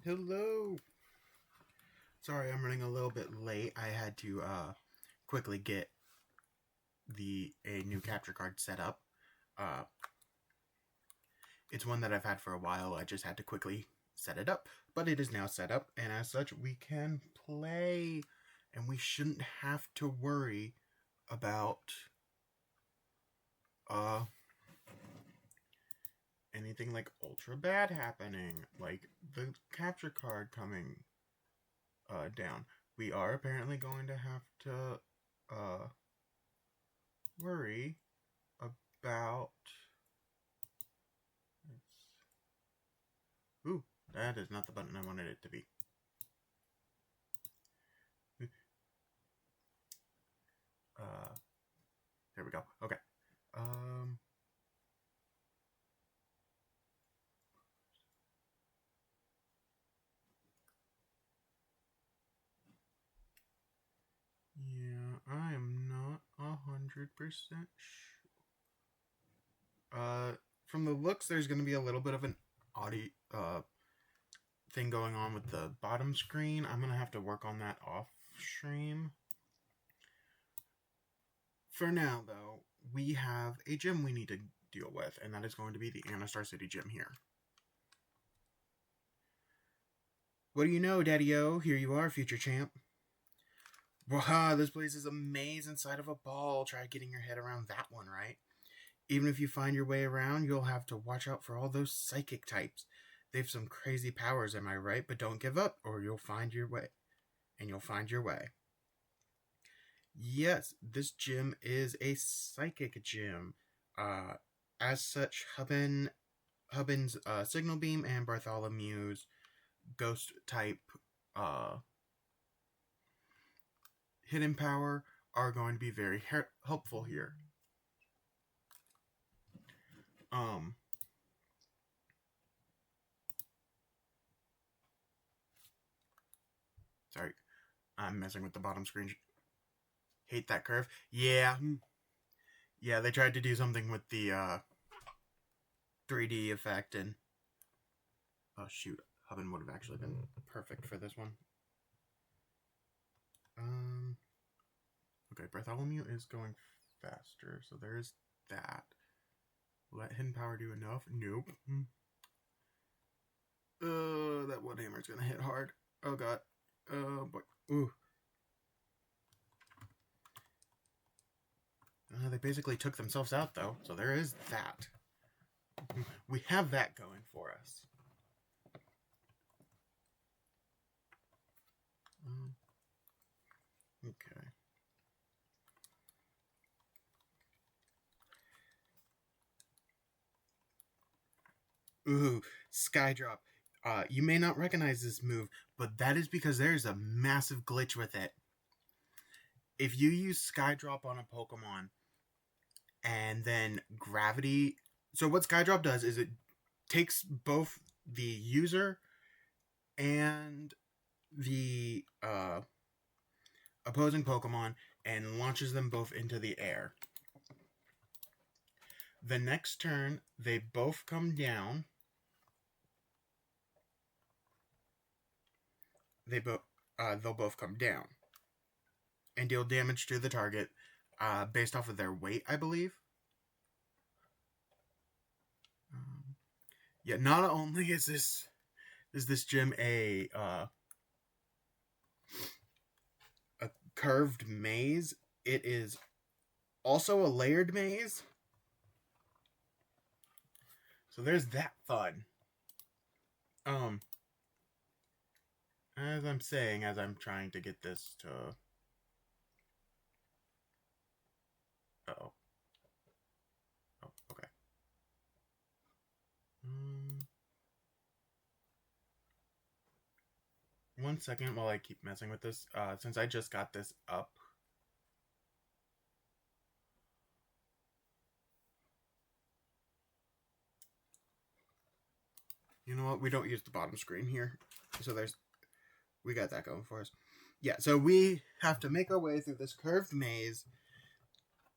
Hello. Sorry, I'm running a little bit late. I had to quickly get a new capture card set up. Uh, it's one that I've had for a while. I just had to quickly set it up, but it is now set up, and as such, we can play, and we shouldn't have to worry about uh anything like ultra bad happening, like the capture card coming down. We are apparently going to have to worry about. Ooh, that is not the button I wanted it to be. There we go. Okay. Um. Yeah, I am not 100% sure. From the looks, there's going to be a little bit of an audio thing going on with the bottom screen. I'm going to have to work on that off stream. For now, though, we have a gym we need to deal with, and that is going to be the Anastar City gym here. What do you know, Daddy-O? Here you are, future champ. Wow, this place is a maze inside of a ball. Try getting your head around that one, right? Even if you find your way around, you'll have to watch out for all those psychic types. They've some crazy powers, am I right? But don't give up, or you'll find your way. And you'll find your way. Yes, this gym is a psychic gym. As such, Hubin's Signal Beam and Bartholomew's Ghost type hidden power are going to be very helpful here. Sorry, I'm messing with the bottom screen. Hate that curve. Yeah, they tried to do something with the 3D effect, and oh shoot, Hubin would have actually been perfect for this one. Okay, Bartholomew is going faster, so there's that. Will that hidden power do enough? Nope. That one hammer's gonna hit hard. Oh god. Boy. Ooh. They basically took themselves out, though, so there is that. We have that going for us. Okay. Ooh, Skydrop. You may not recognize this move, but that is because there's a massive glitch with it. If you use Skydrop on a Pokemon and then Gravity... So what Skydrop does is it takes both the user and the opposing Pokemon and launches them both into the air. The next turn, they both come down. They'll both come down and deal damage to the target based off of their weight, I believe. Yeah, not only is this gym a curved maze, it is also a layered maze. So there's that fun. As I'm saying, as I'm trying to get this to... Uh-oh. Oh, okay. One second while I keep messing with this. Since I just got this up. You know what? We don't use the bottom screen here. So we got that going for us. Yeah, so we have to make our way through this curved maze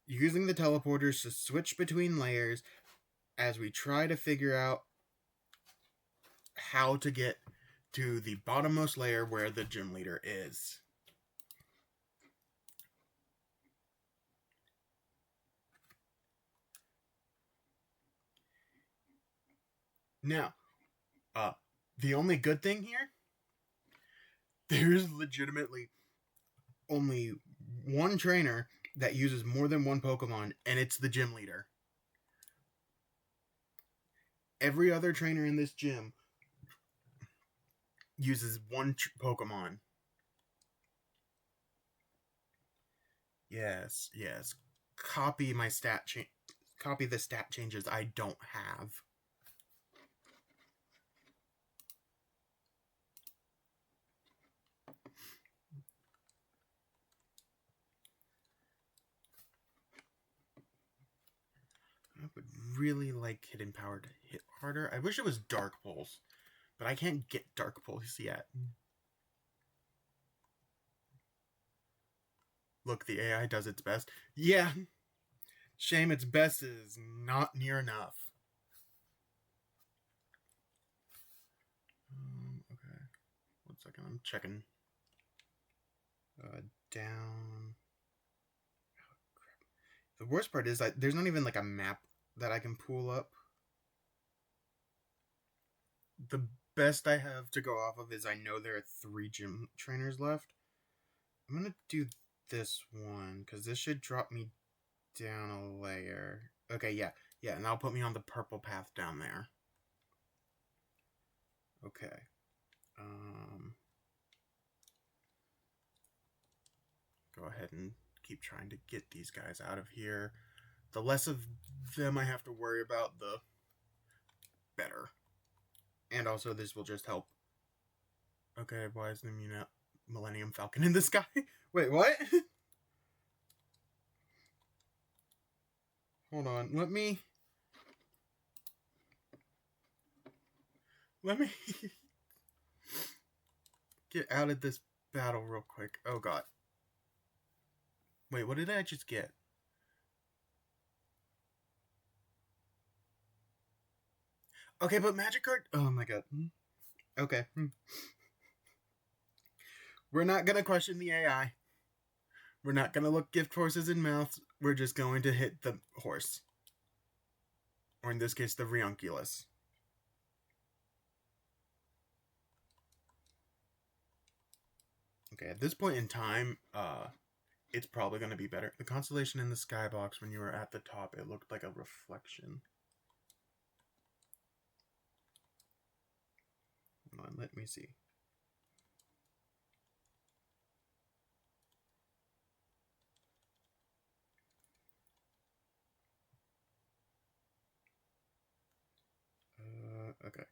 using the teleporters to switch between layers as we try to figure out how to get to the bottommost layer where the gym leader is. Now, the only good thing here, there's legitimately only one trainer that uses more than one Pokemon, and it's the gym leader. Every other trainer in this gym uses one Pokemon. Yes. Copy my copy the stat changes I don't have. I would really like Hidden Power to hit harder. I wish it was Dark Pulse, but I can't get Dark Pulse yet. Look, the AI does its best. Yeah. Shame its best is not near enough. Okay. 1 second. I'm checking. Down. Oh, crap. The worst part is there's not even like a map that I can pull up. The best I have to go off of is I know there are 3 gym trainers left. I'm going to do this one because this should drop me down a layer. Okay, yeah, and that'll put me on the purple path down there. Okay. Go ahead and keep trying to get these guys out of here. The less of them I have to worry about, the better. And also, this will just help. Okay, why is the Millennium Falcon in the sky? Wait, what? Hold on, let me get out of this battle real quick. Oh god. Wait, what did I just get? Okay, but Magikarp. Oh my god. Okay. We're not gonna question the AI. We're not gonna look gift horses in mouths. We're just going to hit the horse. Or in this case, the Rheonculus. Okay, at this point in time, it's probably going to be better. The constellation in the skybox, when you were at the top, it looked like a reflection. Hold on, let me see. Okay.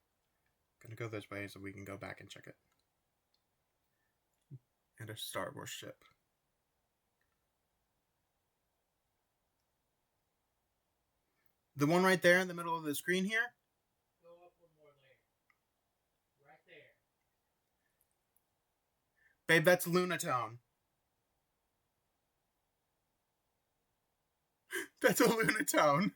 Gonna go this way so we can go back and check it. And a Star Wars ship. The one right there in the middle of the screen here? Go up 1 more layer. Right there. Babe, that's Lunatone. That's a Lunatone.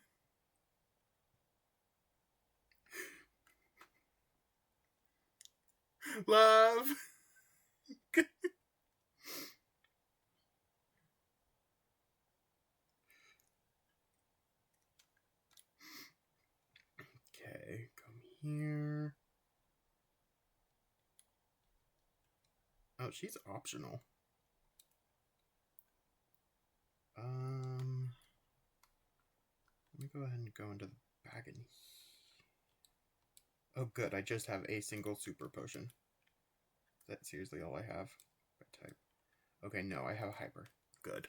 Love. Okay, come here. Oh, she's optional. Let me go ahead and go into the bag and... Oh, good. I just have a single super potion. Is that seriously all I have? By type. Okay, no, I have hyper. Good.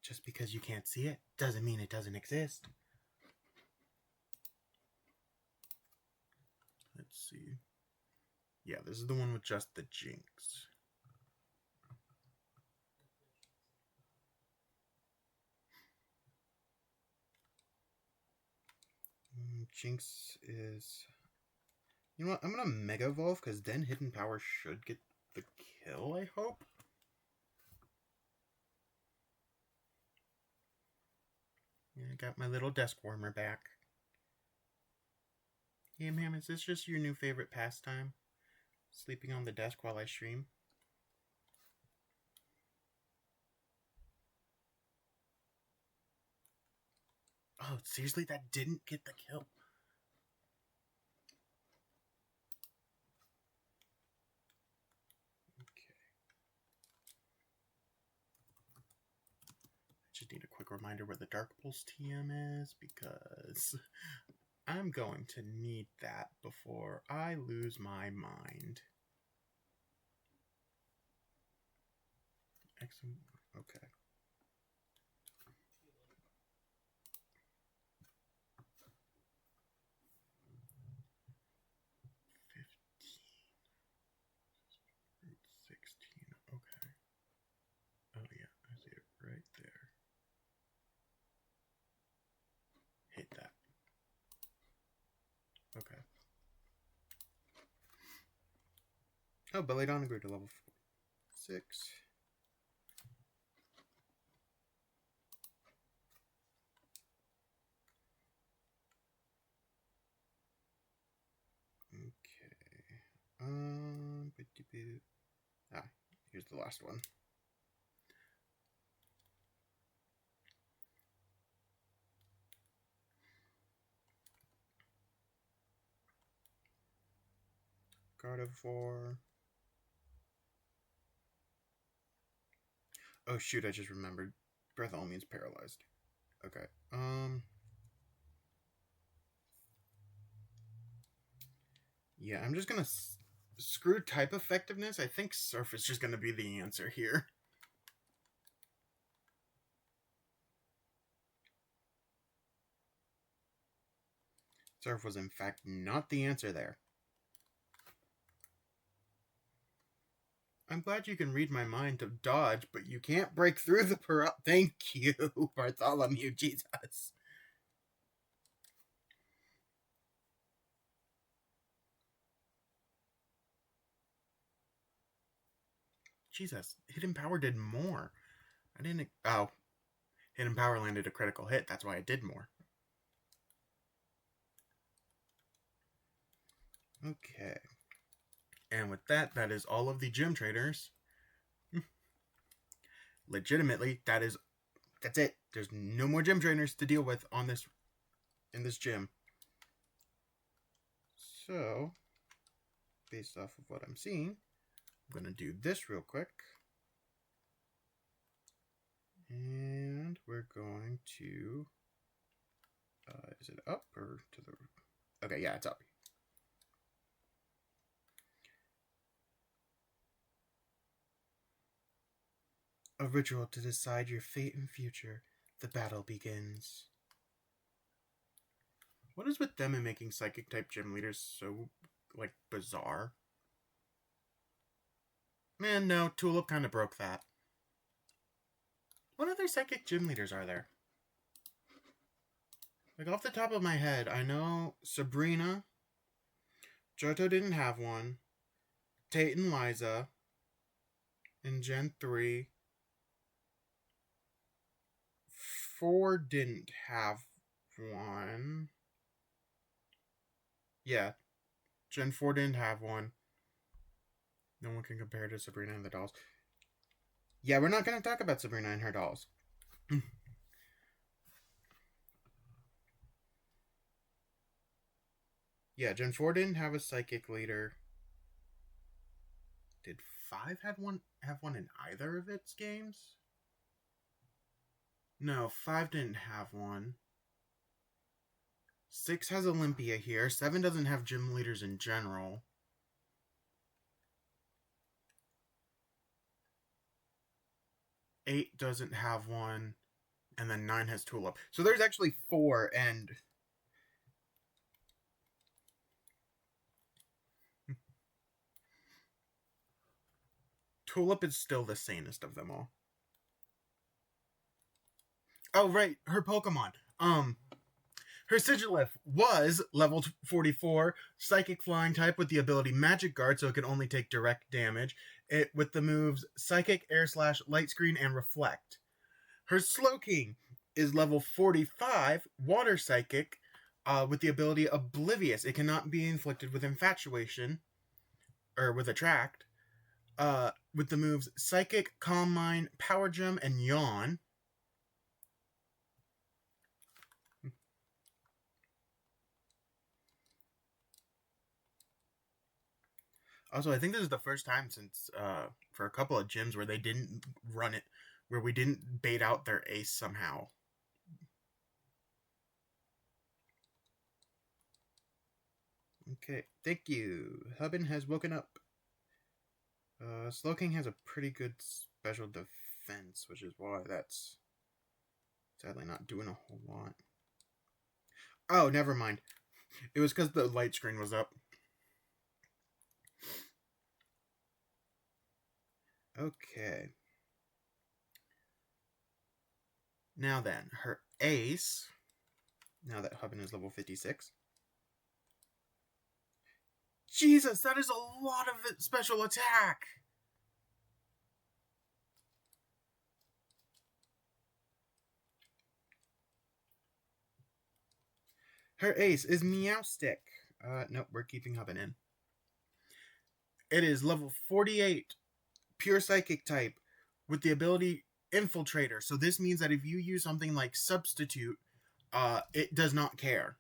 Just because you can't see it doesn't mean it doesn't exist. Let's see. Yeah, this is the one with just the Jinx. Jinx is... You know what? I'm going to Mega Evolve because then Hidden Power should get the kill, I hope. I got my little desk warmer back. Hey, ma'am, is this just your new favorite pastime? Sleeping on the desk while I stream? Oh, seriously? That didn't get the kill. Okay. I just need a quick reminder where the Dark Pulse TM is, because I'm going to need that before I lose my mind. Excellent. Okay. Route 16. Okay. Oh yeah, I see it right there. Hit that. Okay. Oh, Belladonna grew to level 6. Okay. Here's the last one. Gardevoir. Oh shoot, I just remembered. Breathalyl means paralyzed. Okay. Yeah, I'm just gonna screw type effectiveness. I think Surf is just gonna be the answer here. Surf was in fact not the answer there. I'm glad you can read my mind to dodge, but you can't break through the Thank you, Bartholomew, Jesus. Jesus, Hidden Power did more. I didn't... Oh. Hidden Power landed a critical hit. That's why it did more. Okay. And with that, that is all of the gym traders. Legitimately, that's it. There's no more gym trainers to deal with in this gym. So, based off of what I'm seeing, I'm going to do this real quick. And we're going to... is it up or to the... Okay, yeah, it's up. A ritual to decide your fate and future. The battle begins. What is with them and making psychic-type gym leaders so, like, bizarre? Man, no, Tulip kind of broke that. What other psychic gym leaders are there? Like, off the top of my head, I know Sabrina. Johto didn't have one. Tate and Liza. In Gen 3. 4 didn't have one. Yeah. Gen 4 didn't have one. No one can compare to Sabrina and the dolls. Yeah, we're not going to talk about Sabrina and her dolls. Yeah, Gen 4 didn't have a psychic leader. Did 5 have one in either of its games? No, 5 didn't have one. 6 has Olympia here. 7 doesn't have gym leaders in general. 8 doesn't have one. And then 9 has Tulip. So there's actually 4, and... Tulip is still the sanest of them all. Oh, right. Her Pokemon. Her Sigilyph was level 44, Psychic Flying type with the ability Magic Guard, so it can only take direct damage. With the moves Psychic, Air Slash, Light Screen, and Reflect. Her Slowking is level 45, Water Psychic, with the ability Oblivious. It cannot be inflicted with Infatuation, or with Attract. With the moves Psychic, Calm Mind, Power Gem, and Yawn. Also, I think this is the first time since for a couple of gyms where they didn't run it, where we didn't bait out their ace somehow. Okay, thank you. Hubin has woken up. Slowking has a pretty good special defense, which is why that's sadly not doing a whole lot. Oh, never mind. It was because the light screen was up. Okay. Now then, her ace, now that Hubin is level 56. Jesus, that is a lot of special attack! Her ace is Meowstic. Nope, we're keeping Hubin in. It is level 48, pure psychic type, with the ability Infiltrator. So this means that if you use something like Substitute, it does not care.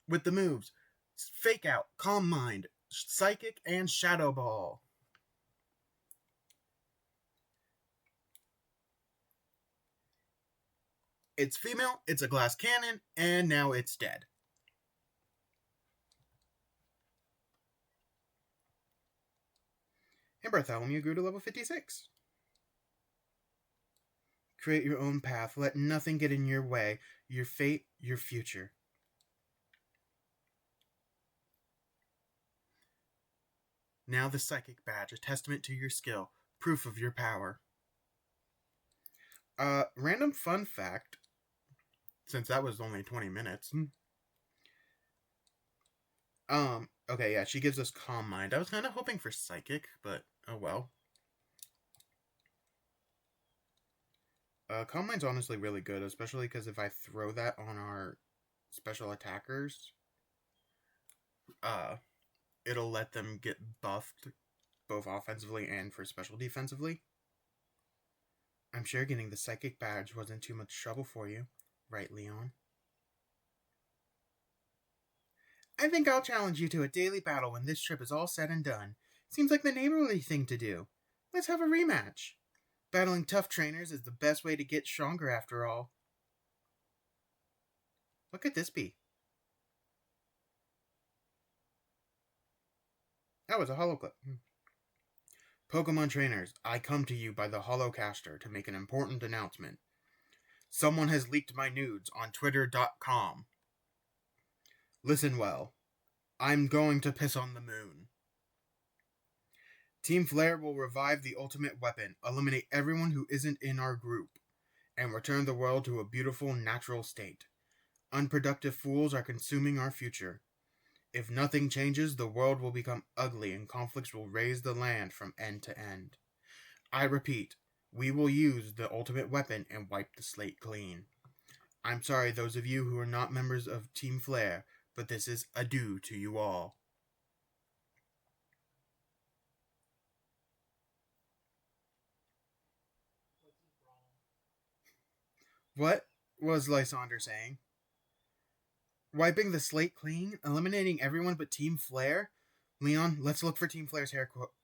With the moves Fake Out, Calm Mind, Psychic, and Shadow Ball. It's female, it's a glass cannon, and now it's dead. And Bartholomew grew to level 56. Create your own path. Let nothing get in your way. Your fate, your future. Now the Psychic Badge, a testament to your skill, proof of your power. Random fun fact, since that was only 20 minutes. Okay, yeah, she gives us Calm Mind. I was kind of hoping for Psychic, but oh well. Calm Mind's honestly really good, especially because if I throw that on our special attackers, it'll let them get buffed both offensively and for special defensively. I'm sure getting the Psychic Badge wasn't too much trouble for you, right, Leon? I think I'll challenge you to a daily battle when this trip is all said and done. Seems like the neighborly thing to do. Let's have a rematch. Battling tough trainers is the best way to get stronger after all. What could this be? Oh, it's a holoclip. Pokemon trainers, I come to you by the Holocaster to make an important announcement. Someone has leaked my nudes on Twitter.com. Listen well. I'm going to piss on the moon. Team Flare will revive the ultimate weapon, eliminate everyone who isn't in our group, and return the world to a beautiful, natural state. Unproductive fools are consuming our future. If nothing changes, the world will become ugly and conflicts will raze the land from end to end. I repeat, we will use the ultimate weapon and wipe the slate clean. I'm sorry those of you who are not members of Team Flare, but this is adieu to you all. What was Lysander saying? Wiping the slate clean? Eliminating everyone but Team Flare? Leon, let's look for Team Flare's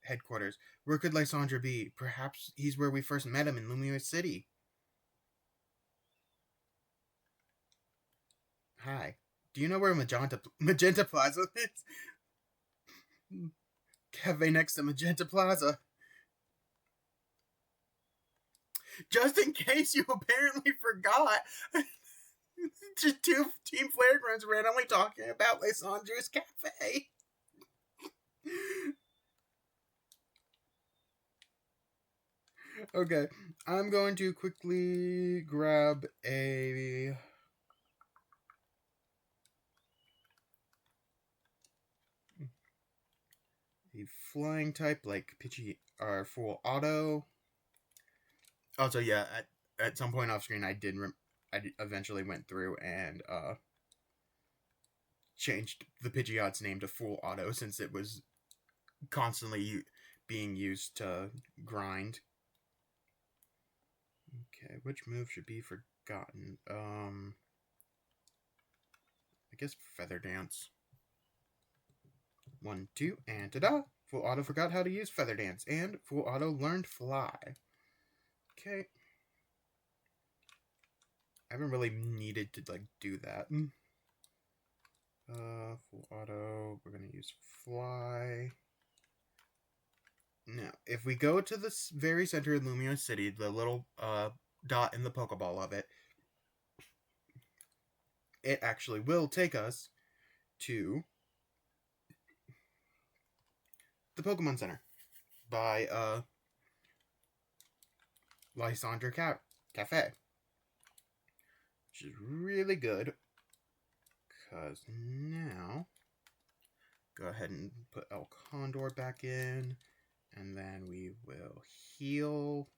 headquarters. Where could Lysandra be? Perhaps he's where we first met him in Lumia City. Hi. Do you know where Magenta Plaza is? Cafe next to Magenta Plaza. Just in case you apparently forgot, just two Team Flare grunts randomly talking about Lysandra's Cafe. Okay, I'm going to quickly grab a flying type like Pidgey or Full Auto. Also, yeah, at some point off screen, I eventually went through and changed the Pidgeot's name to Full Auto since it was constantly being used to grind. Okay, which move should be forgotten? I guess Feather Dance. 1, 2, and ta-da! Full Auto forgot how to use Feather Dance, and Full Auto learned Fly. Okay. I haven't really needed to, like, do that. Full Auto, we're gonna use Fly. Now, if we go to the very center of Lumio City, the little dot in the Pokeball of it, it actually will take us to the Pokemon Center by Lysander Cafe, which is really good because now go ahead and put El Condor back in, and then we will heal.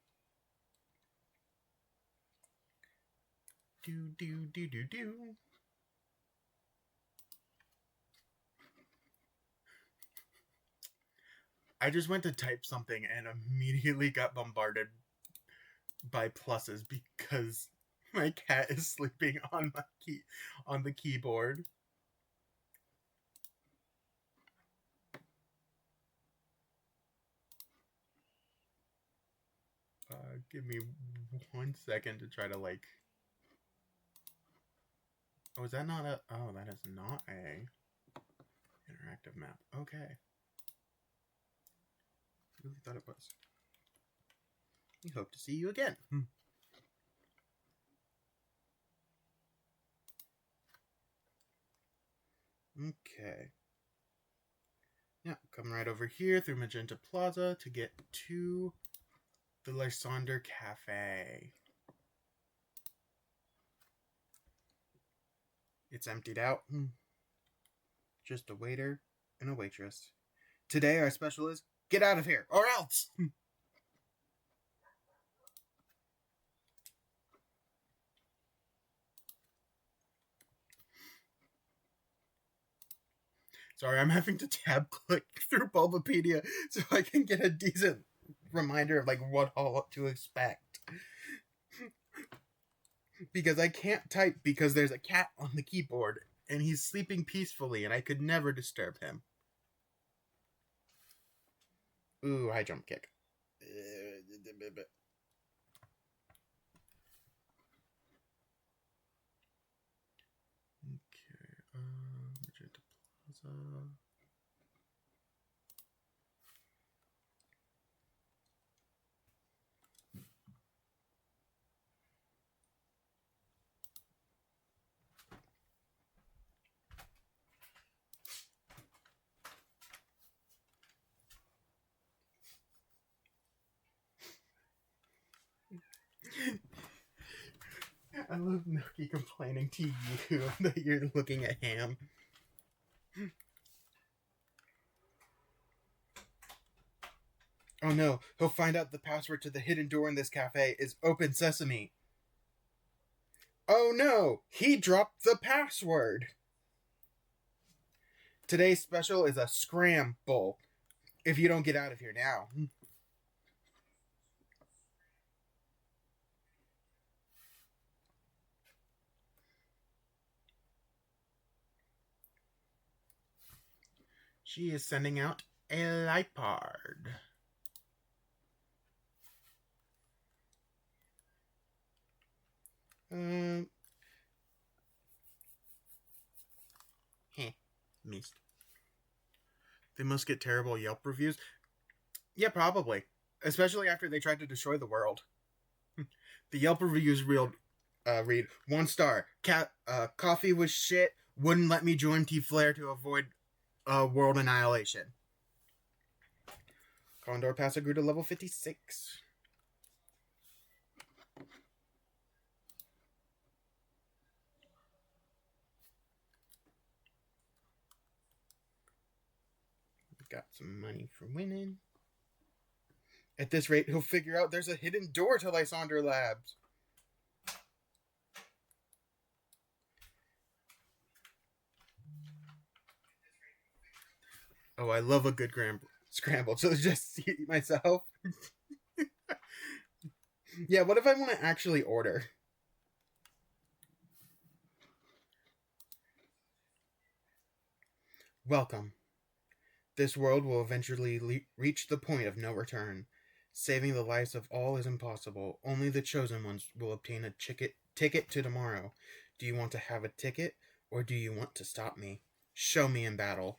Do. I just went to type something and immediately got bombarded by pluses because my cat is sleeping on the keyboard. Give me 1 second to try to like. Oh, is that not a? Oh, that is not a interactive map. Okay. Really thought it was. We hope to see you again. Okay. Yeah, come right over here through Magenta Plaza to get to the Lysander Cafe. It's emptied out. Just a waiter and a waitress. Today our special is get out of here or else. Sorry, I'm having to tab click through Bulbapedia so I can get a decent reminder of like what all to expect. Because I can't type because there's a cat on the keyboard and he's sleeping peacefully and I could never disturb him. Ooh, high jump kick. Okay, Magenta Plaza. I love Milky complaining to you that you're looking at ham. Oh no, he'll find out the password to the hidden door in this cafe is open sesame. Oh no, he dropped the password. Today's special is a scramble. If you don't get out of here now. She is sending out a Lipard. Missed. They must get terrible Yelp reviews. Yeah, probably. Especially after they tried to destroy the world. The Yelp reviews read 1 star. Coffee was shit. Wouldn't let me join T-Flare to avoid world annihilation. Condor Passa grew to level 56. Got some money for winning. At this rate, he'll figure out there's a hidden door to Lysander Labs. Oh, I love a good scramble. So just see myself. Yeah, what if I want to actually order? Welcome. This world will eventually reach the point of no return. Saving the lives of all is impossible. Only the chosen ones will obtain a ticket to tomorrow. Do you want to have a ticket, or do you want to stop me? Show me in battle.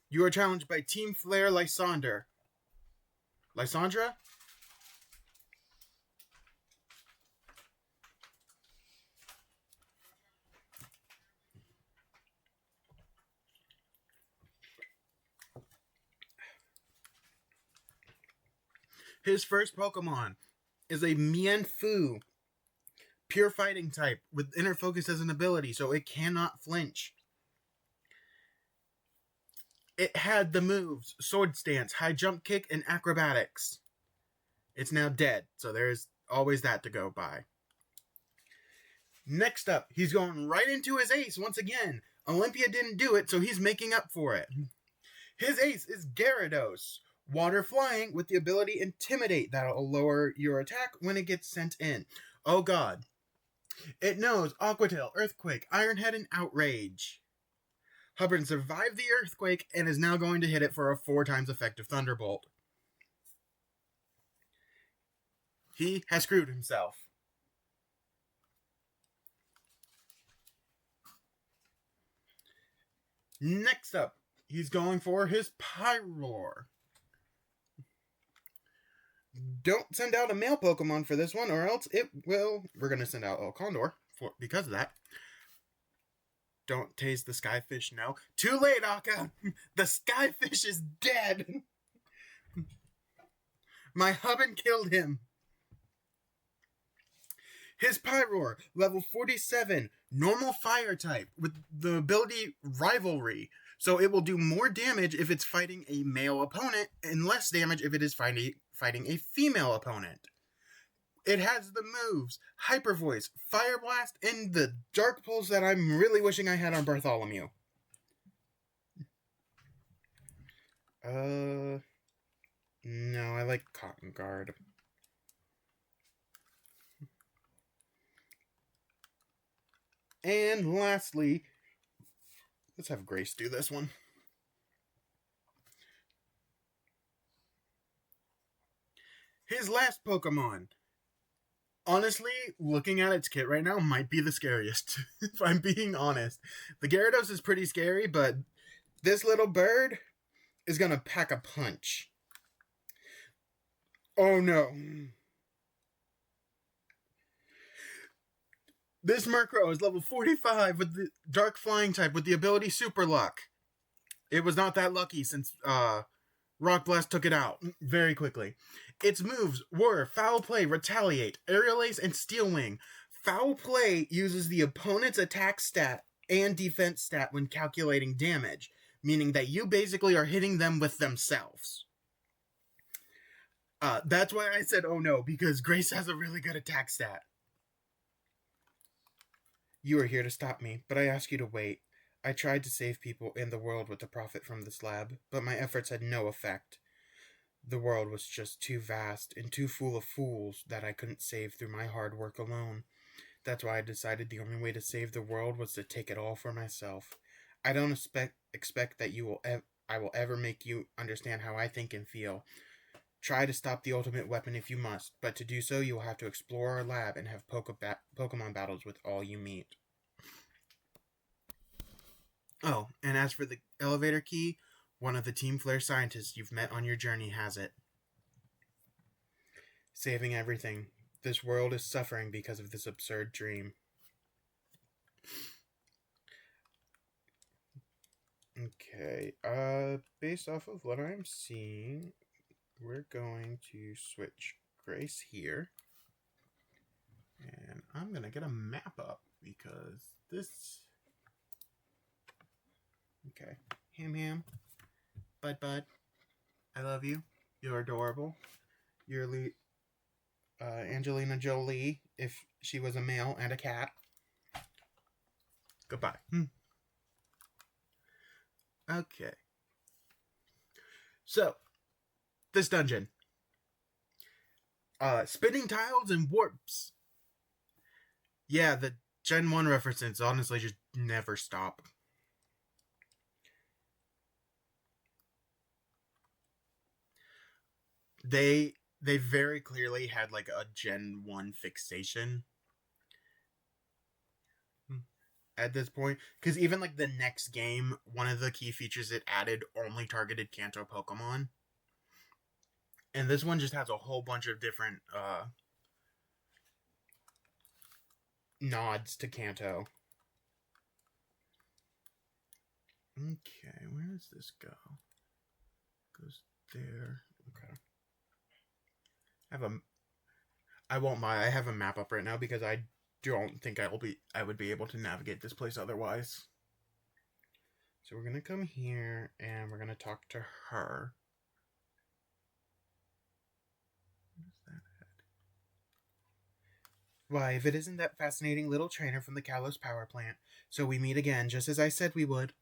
You are challenged by Team Flare Lysander. Lysandra? His first Pokemon is a Mienfoo, pure fighting type with inner focus as an ability, so it cannot flinch. It had the moves Sword Stance, High Jump Kick, and Acrobatics. It's now dead, so there's always that to go by. Next up, he's going right into his ace once again. Olympia didn't do it, so he's making up for it. His ace is Gyarados, water flying with the ability Intimidate that'll lower your attack when it gets sent in. Oh god. It knows Aqua Tail, Earthquake, Iron Head, and Outrage. Hubbard survived the earthquake and is now going to hit it for a 4 times effective Thunderbolt. He has screwed himself. Next up, he's going for his Pyroar. Don't send out a male Pokemon for this one, or else it will... We're going to send out Condor because of that. Don't tase the Skyfish, no. Too late, Akka! The Skyfish is dead! My Hubbin killed him. His Pyroar, level 47, normal fire type, with the ability Rivalry. So it will do more damage if it's fighting a male opponent, and less damage if it is fighting a female opponent. It has the moves Hyper Voice, Fire Blast, and the Dark Pulse that I'm really wishing I had on Bartholomew. No, I like Cotton Guard. And lastly, let's have Grace do this one. His last Pokemon. Honestly, looking at its kit right now might be the scariest, if I'm being honest. The Gyarados is pretty scary, but this little bird is going to pack a punch. Oh no. This Murkrow is level 45 with the Dark Flying type with the ability Super Luck. It was not that lucky since Rock Blast took it out very quickly. Its moves were Foul Play, Retaliate, Aerial Ace, and Steel Wing. Foul Play uses the opponent's attack stat and defense stat when calculating damage, meaning that you basically are hitting them with themselves. That's why I said oh no, because Grace has a really good attack stat. You are here to stop me, but I ask you to wait. I tried to save people and the world with the profit from this lab, but my efforts had no effect. The world was just too vast and too full of fools that I couldn't save through my hard work alone. That's why I decided the only way to save the world was to take it all for myself. I don't expect that I will ever make you understand how I think and feel. Try to stop the ultimate weapon if you must, but to do so you will have to explore our lab and have Pokemon battles with all you meet. Oh, and as for the elevator key, one of the Team Flare scientists you've met on your journey has it. Saving everything. This world is suffering because of this absurd dream. Okay, based off of what I'm seeing, we're going to switch Grace here. And I'm going to get a map up because this Okay. Ham Ham. Bud Bud. I love you. You're adorable. You're Angelina Jolie if she was a male and a cat. Goodbye. Okay. So, this dungeon. Spinning tiles and warps. Yeah, the Gen 1 references honestly just never stop. They very clearly had like a Gen 1 fixation at this point, because even like the next game, one of the key features it added only targeted Kanto Pokemon, and this one just has a whole bunch of different nods to Kanto. Okay, where does this go? Goes there. Okay. I won't lie, I have a map up right now because I don't think I would be able to navigate this place otherwise. So we're gonna come here and we're gonna talk to her. What is that head? Why, if it isn't that fascinating little trainer from the Kalos power plant. So we meet again, just as I said we would.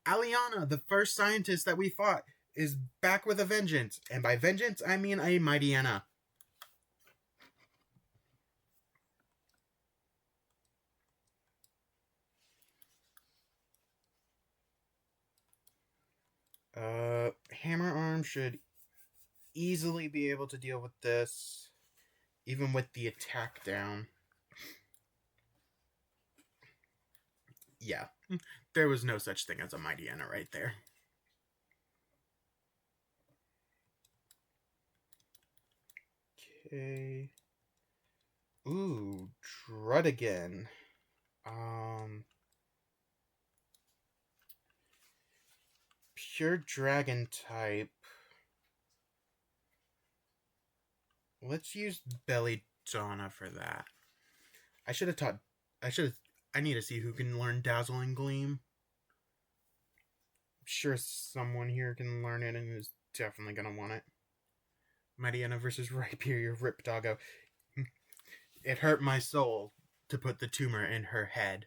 Aliana, the first scientist that we fought, is back with a vengeance. And by vengeance, I mean a Mightyena. Hammer Arm should easily be able to deal with this, even with the attack down. Yeah, there was no such thing as a Mightyena right there. Okay. Ooh, Druddigan. Pure Dragon type. Let's use Belladonna for that. I need to see who can learn Dazzling Gleam. I'm sure someone here can learn it and is definitely gonna want it. Mightyena versus Rhyperior Rip Doggo. It hurt my soul to put the tumor in her head.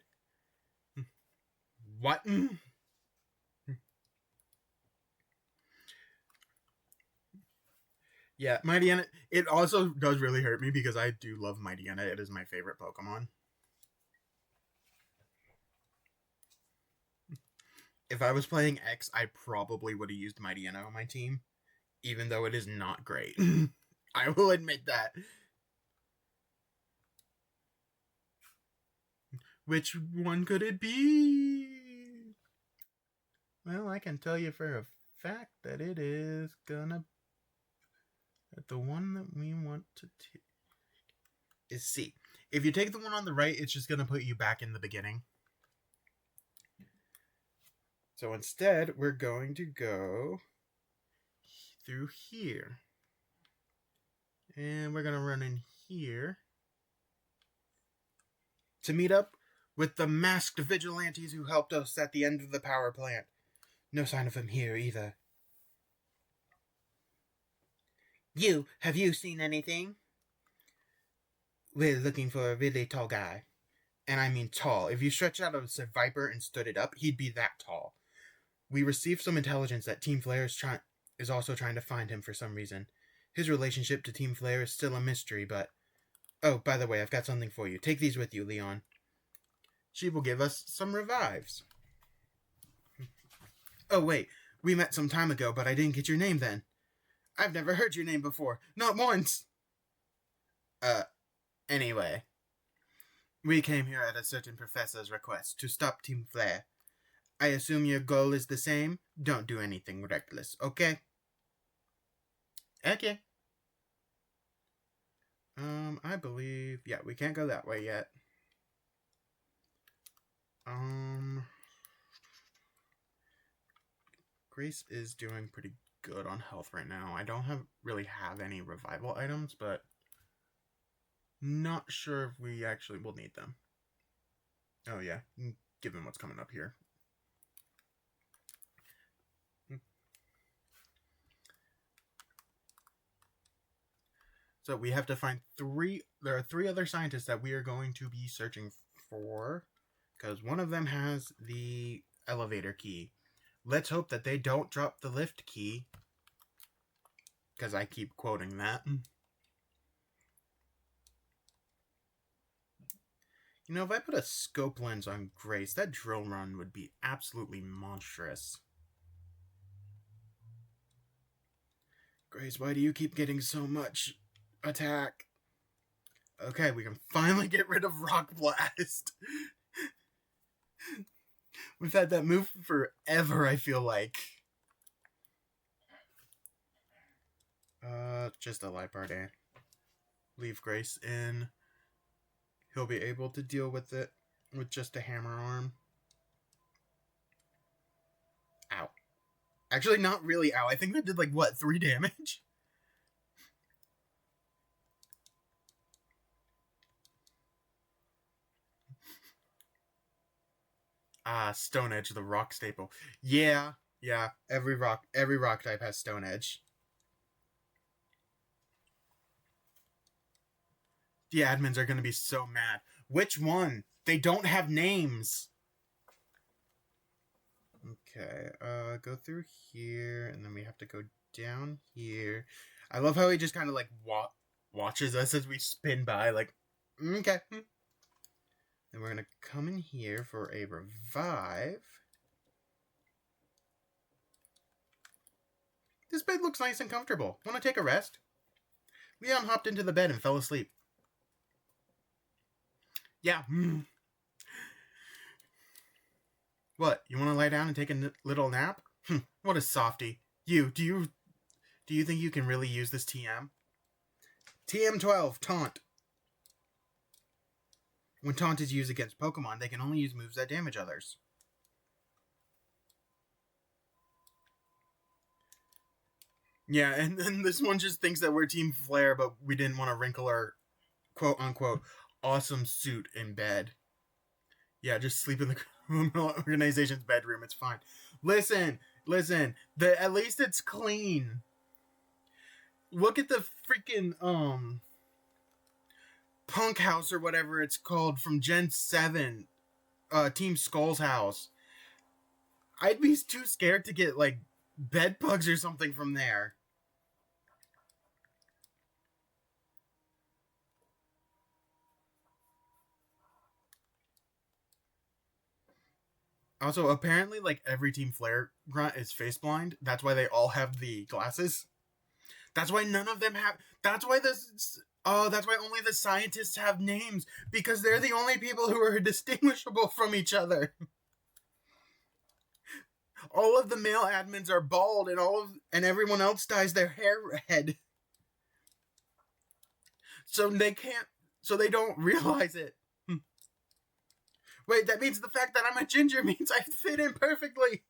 What? Yeah, Mightyena. It also does really hurt me because I do love Mightyena. It is my favorite Pokemon. If I was playing X, I probably would have used Mightyena on my team, even though it is not great. I will admit that. Which one could it be? Well, I can tell you for a fact that it is gonna... The one that we want to take is C. If you take the one on the right, it's just gonna put you back in the beginning. So instead, we're going to go through here. And we're gonna run in here to meet up with the masked vigilantes who helped us at the end of the power plant. No sign of him here either. Have you seen anything? We're looking for a really tall guy. And I mean tall. If you stretch out a Seviper and stood it up, he'd be that tall. We received some intelligence that Team Flare is also trying to find him for some reason. His relationship to Team Flare is still a mystery, but... Oh, by the way, I've got something for you. Take these with you, Leon. She will give us some revives. Oh, wait. We met some time ago, but I didn't get your name then. I've never heard your name before. Not once. Anyway. We came here at a certain professor's request to stop Team Flare. I assume your goal is the same? Don't do anything reckless, okay? Okay. I believe... Yeah, we can't go that way yet. Grace is doing pretty good on health right now. I don't really have any revival items, but Not sure if we actually will need them. Oh yeah, given what's coming up here. So we have to find three. There are three other scientists that we are going to be searching for, because one of them has the elevator key. Let's hope that they don't drop the lift key, because I keep quoting that. You know, if I put a scope lens on Grace, that drill run would be absolutely monstrous. Grace, why do you keep getting so much attack? Okay, we can finally get rid of Rock Blast. We've had that move forever, I feel like. Just a Liepard. Leave Grace in. He'll be able to deal with it with just a hammer arm. Ow. Actually, not really ow. I think that did, like, what, 3 damage? Stone Edge, the rock staple. Yeah, every rock type has Stone Edge. The admins are gonna be so mad. Which one? They don't have names. Okay, go through here, and then we have to go down here. I love how he just kind of like watches us as we spin by, like, okay. Then we're gonna come in here for a revive. This bed looks nice and comfortable. Want to take a rest? Leon hopped into the bed and fell asleep. Yeah. What? You want to lie down and take a little nap? What a softy. Do you think you can really use this TM? TM12, Taunt. When Taunt is used against Pokemon, they can only use moves that damage others. Yeah, and then this one just thinks that we're Team Flare, but we didn't want to wrinkle our quote-unquote awesome suit in bed. Yeah, just sleep in the organization's bedroom. It's fine. Listen. At least it's clean. Look at the freaking Punk House or whatever it's called from Gen 7. Team Skull's house. I'd be too scared to get, like, bed bugs or something from there. Also, apparently, like, every Team Flare grunt is face blind. That's why they all have the glasses. That's why none of them have. That's why this. Oh, that's why only the scientists have names, because they're the only people who are distinguishable from each other. All of the male admins are bald, and everyone else dyes their hair red. So they can't. So they don't realize it. Wait, that means the fact that I'm a ginger means I fit in perfectly.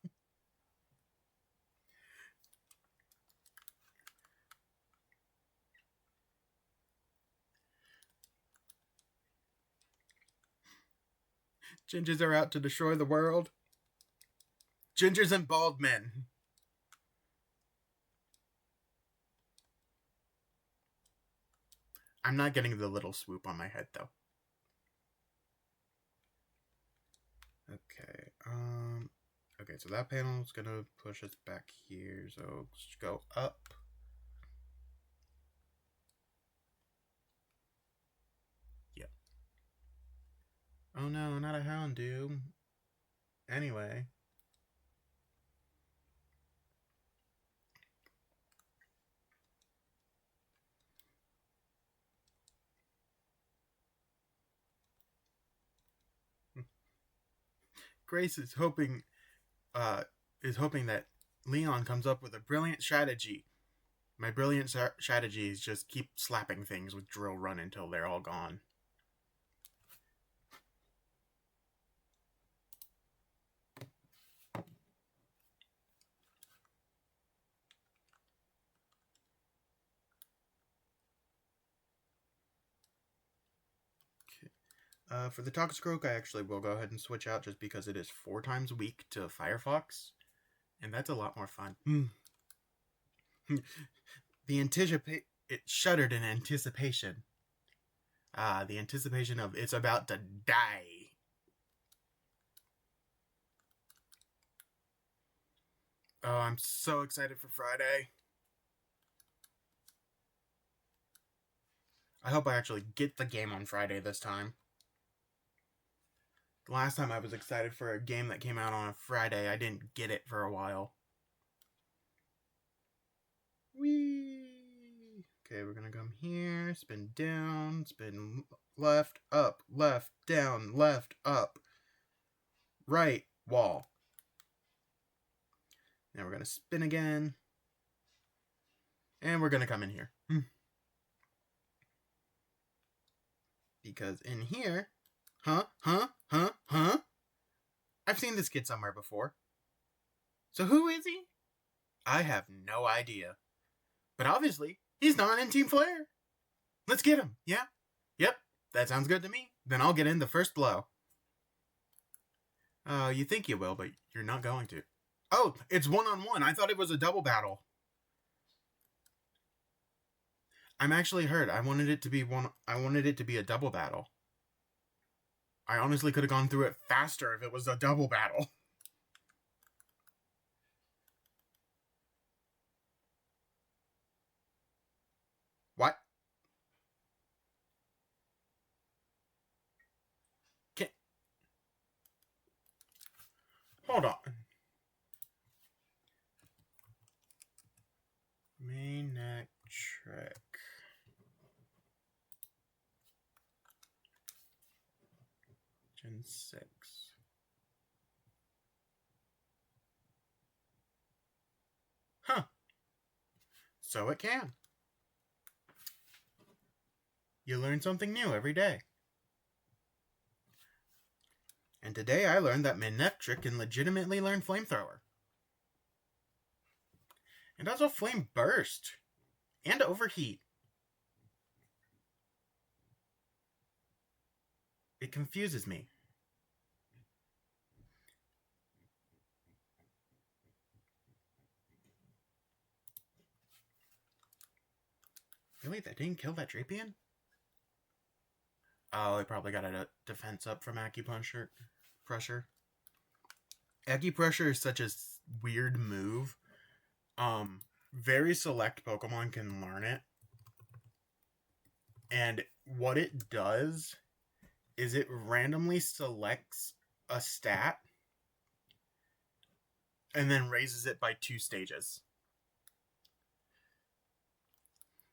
Gingers are out to destroy the world. Gingers and bald men. I'm not getting the little swoop on my head, though. Okay, okay, so that panel is gonna push us back here, so let's go up. Yep. Oh no, not a Houndoom. Anyway. Grace is hoping that Leon comes up with a brilliant strategy. My brilliant strategy is just keep slapping things with Drill Run until they're all gone. For the Toxicroak, I actually will go ahead and switch out just because it is 4 times weak to Firefox, and that's a lot more fun. It shuddered in anticipation. The anticipation of it's about to die. Oh, I'm so excited for Friday. I hope I actually get the game on Friday this time. The last time I was excited for a game that came out on a Friday, I didn't get it for a while. Whee! Okay, we're gonna come here, spin down, spin left, up, left, down, left, up, right, wall. Now we're gonna spin again. And we're gonna come in here. Because in here, I've seen this kid somewhere before. So who is he? I have no idea. But obviously, he's not in Team Flare. Let's get him, yeah? Yep, that sounds good to me. Then I'll get in the first blow. You think you will, but you're not going to. Oh, it's 1-on-1. I thought it was a double battle. I'm actually hurt. I wanted it to be a double battle. I honestly could have gone through it faster if it was a double battle. What? Hold on. Manectric. Gen 6. Huh. So it can. You learn something new every day. And today I learned that Manectric can legitimately learn Flamethrower. And also Flame Burst. And Overheat. It confuses me. Really? That didn't kill that Drapion? Oh, it probably got a defense up from Acupuncture. Pressure. Acupressure is such a weird move. Very select Pokemon can learn it. And what it does is it randomly selects a stat and then raises it by 2 stages.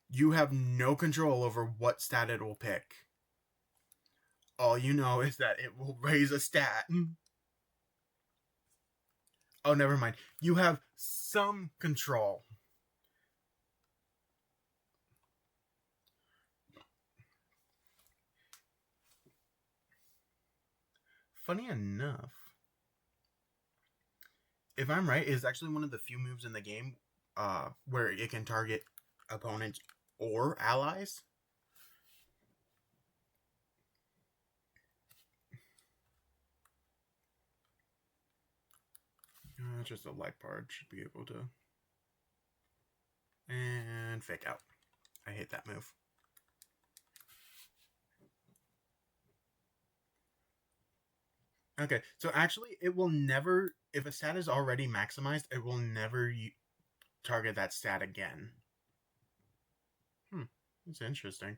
You have no control over what stat it will pick. All you know is that it will raise a stat. Oh, never mind. You have some control. Funny enough, if I'm right, it's actually one of the few moves in the game where it can target opponents or allies. Just a light part should be able to. And Fake Out. I hate that move. Okay, so actually, it will never, if a stat is already maximized, it will never target that stat again. That's interesting.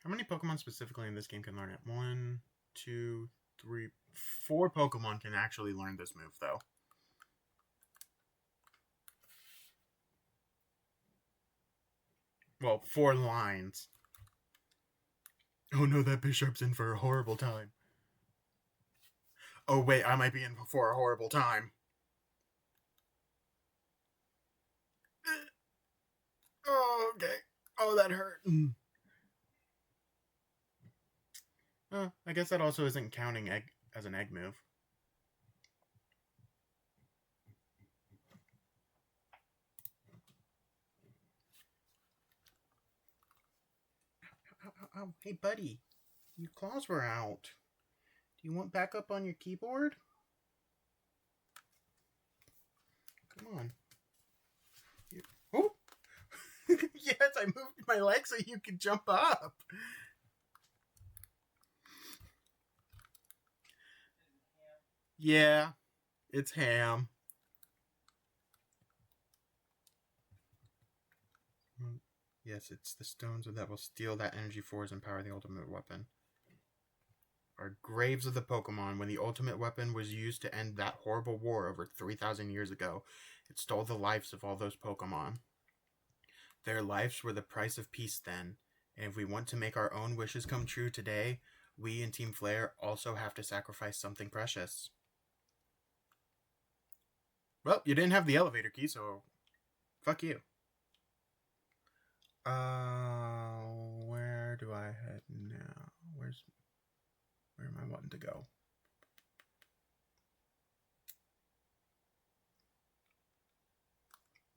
How many Pokemon specifically in this game can learn it? 1, 2, 3, 4 Pokemon can actually learn this move, though. Well, 4 lines. Oh no, that Bishop's in for a horrible time. Oh wait, I might be in for a horrible time. Oh, okay. Oh, that hurt. I guess that also isn't counting egg as an egg move. Oh, hey, buddy. Your claws were out. Do you want backup on your keyboard? Come on. Oh! Yes, I moved my leg so you could jump up. Yeah, it's ham. Yes, it's the stones that will steal that energy force and power the ultimate weapon. Are graves of the Pokemon. When the ultimate weapon was used to end that horrible war over 3,000 years ago, it stole the lives of all those Pokemon. Their lives were the price of peace then, and if we want to make our own wishes come true today, we in Team Flare also have to sacrifice something precious. Well, you didn't have the elevator key, so fuck you. Where do I head now? Where am I wanting to go?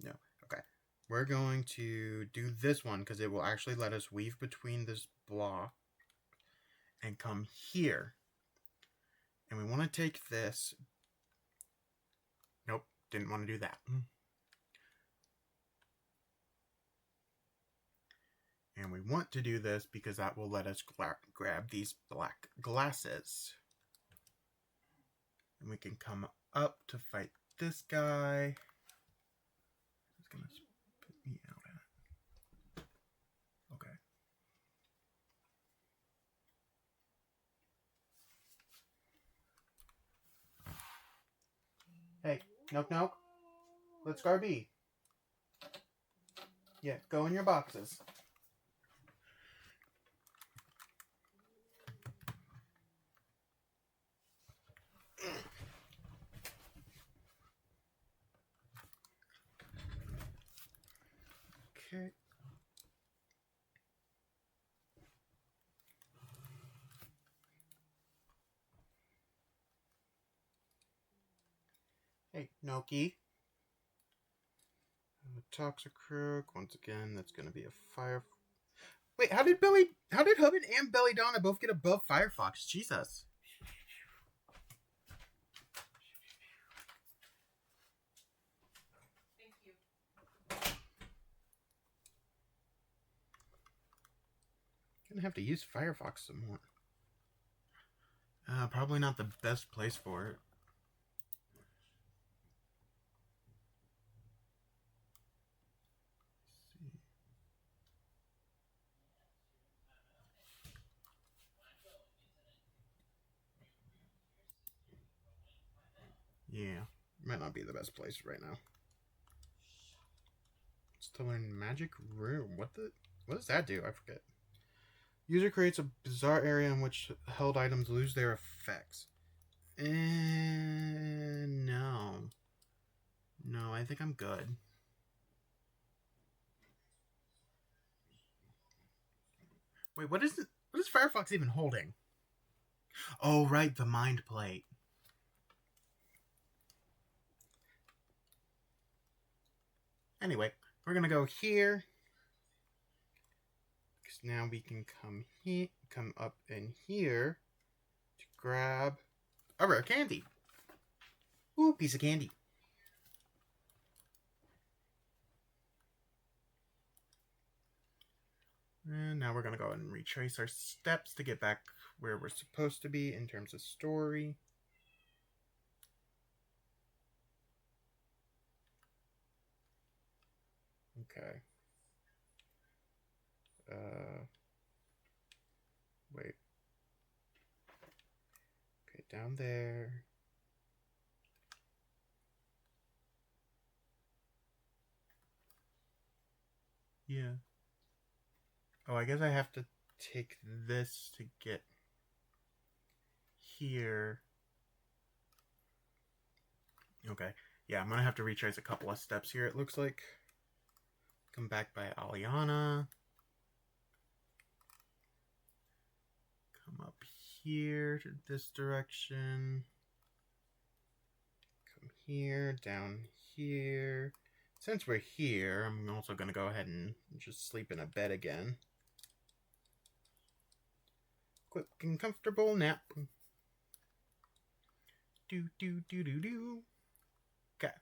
No. Okay. We're going to do this one because it will actually let us weave between this block and come here. And we want to take this. Nope, didn't want to do that. And we want to do this because that will let us grab these black glasses. And we can come up to fight this guy. He's going to spit me out at. Okay. Hey, Nook. Let's Garby. Yeah, go in your boxes. Okay. Hey, Noki. Toxicroak. Once again, that's going to be a fire. Wait, how did Hubbin and Belladonna both get above Firefox? Jesus. Thank you. Gonna have to use Firefox some more. Probably not the best place for it. Yeah, might not be the best place right now. It's to learn Magic Room. What does that do? I forget. User creates a bizarre area in which held items lose their effects. No. No, I think I'm good. Wait, what is Firefox even holding? Oh, right, the Mind Plate. Anyway, we're gonna go here. Because now we can come up in here to grab a rare candy. Ooh, piece of candy. And now we're going to go ahead and retrace our steps to get back where we're supposed to be in terms of story. Okay. Wait. Okay, down there. Yeah. Oh, I guess I have to take this to get here. Okay. Yeah, I'm going to have to retrace a couple of steps here, it looks like. Come back by Aliana. Come up here to this direction. Come here, down here. Since we're here, I'm also going to go ahead and just sleep in a bed again. quick and comfortable nap. Do. Okay.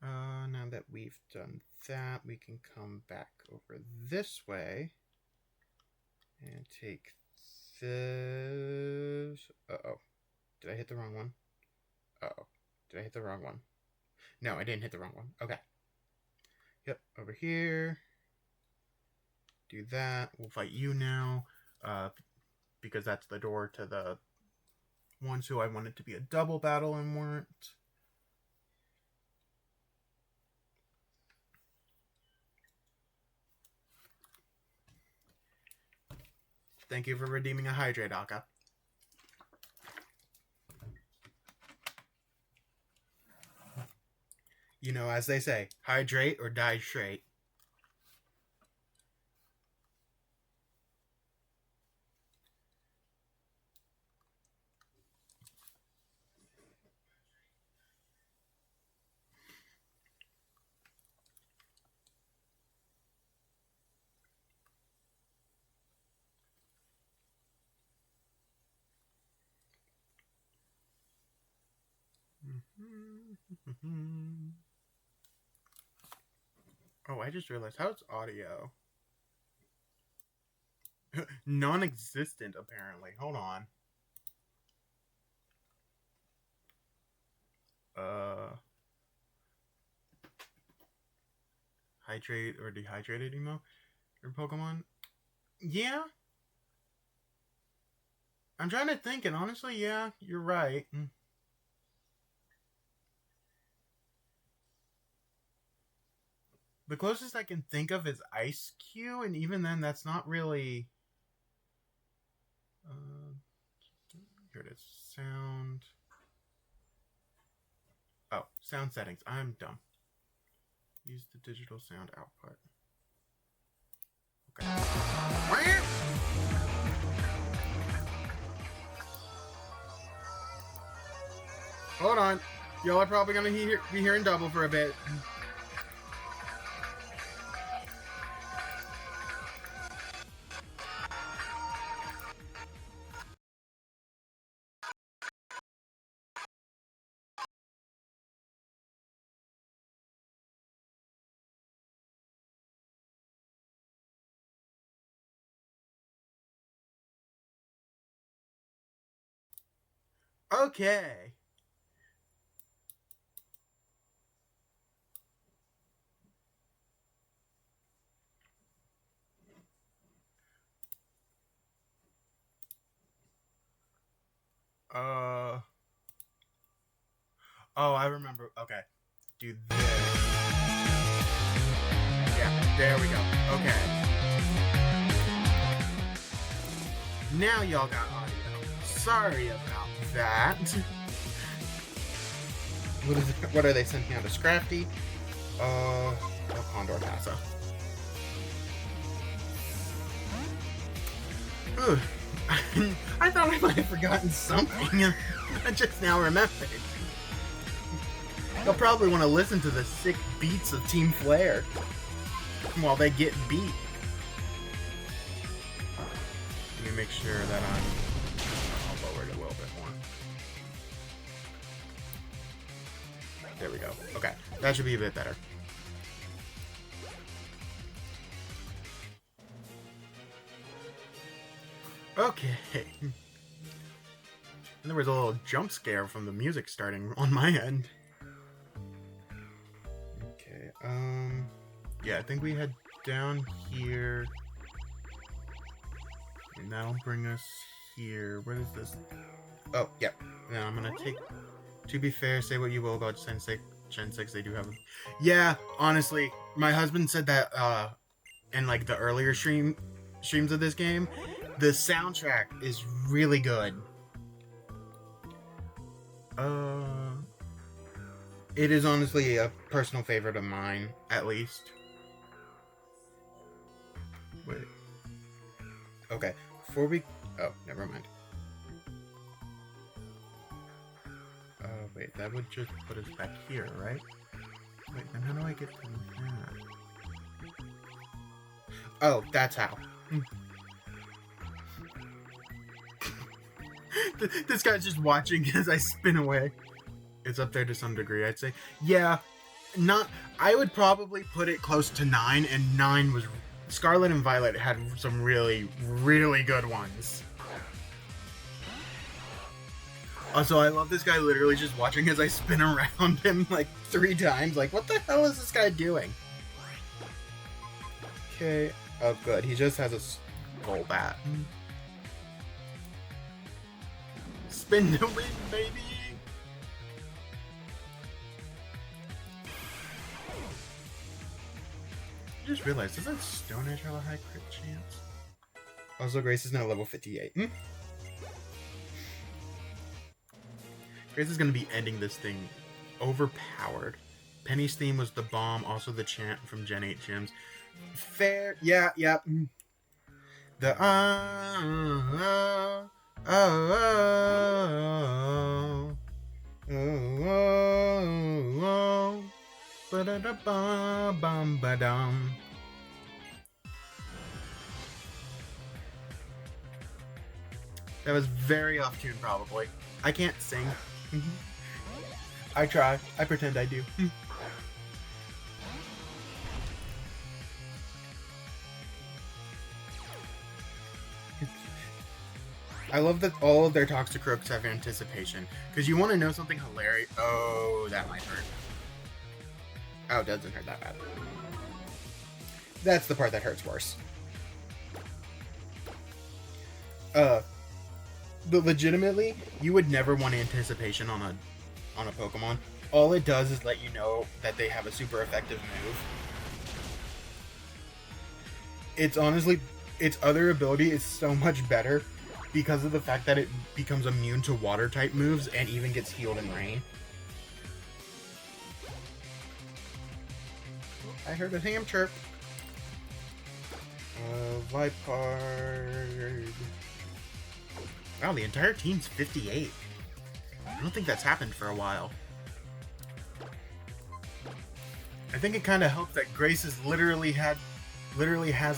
Now that we've done that, we can come back over this way and take this. Uh-oh. Did I hit the wrong one? Uh-oh. Did I hit the wrong one? No, I didn't hit the wrong one. Okay. Yep, over here. Do that. We'll fight you now. Because that's the door to the ones who I wanted to be a double battle and weren't. Thank you for redeeming a hydrate, Akka. You know, as they say, hydrate or die straight. Oh, I just realized, how's audio? Non-existent, apparently. Hold on. Hydrate or dehydrated emo or Pokemon? Yeah. I'm trying to think, and honestly, yeah, you're right. The closest I can think of is Ice Cube, and even then, that's not really... here it is. Sound... Oh, sound settings. I'm dumb. Use the digital sound output. Okay. Hold on. Y'all are probably going to be hearing double for a bit. Okay. Oh, I remember. Okay. Do this. Yeah, there we go. Okay. Now y'all got audio. Sorry about that. What are they sending out? A Scrafty? A Condor Paso. I thought I might have forgotten something. I just now remembered. They'll probably want to listen to the sick beats of Team Flare while they get beat. Let me make sure that I'll lower it a little bit more. There we go. Okay, that should be a bit better. Okay. And there was a little jump scare from the music starting on my end. Okay, yeah, I think we head down here. And that'll bring us here. Where is this? Oh, yeah. Now I'm gonna take... To be fair, say what you will about Gen 6, they do have... Yeah, honestly, my husband said that, in, like, the earlier streams of this game, the soundtrack is really good. It is honestly a personal favorite of mine, at least. Wait. Okay, before we... Oh, never mind. Wait, that would just put us back here, right? Wait, then how do I get to that? Oh, that's how. This guy's just watching as I spin away. It's up there to some degree, I'd say. Yeah, not. I would probably put it close to 9, and 9 was. Scarlet and Violet had some really, really good ones. Also, I love this guy literally just watching as I spin around him like 3 times. Like, what the hell is this guy doing? Okay. Oh, good. He just has a skull bat. Spin to win, baby! I just realized, does that Stone Edge have a high crit chance? Also, Grace is now level 58. Grace is going to be ending this thing overpowered. Penny's theme was the bomb, also the chant from Gen 8 Gyms. Fair, yeah. The ba-da-da-ba-bum-ba-dum. That was very off tune, probably. I can't sing. I try. I pretend I do. I love that all of their Toxicroaks have anticipation. Because you want to know something hilarious. Oh, that might hurt. Oh, it doesn't hurt that bad. That's the part that hurts worse. But legitimately, you would never want anticipation on a Pokemon. All it does is let you know that they have a super effective move. It's honestly, its other ability is so much better because of the fact that it becomes immune to water type moves and even gets healed in rain. I heard a ham chirp. Vipard. Wow, the entire team's 58. I don't think that's happened for a while. I think it kind of helps that Grace is literally has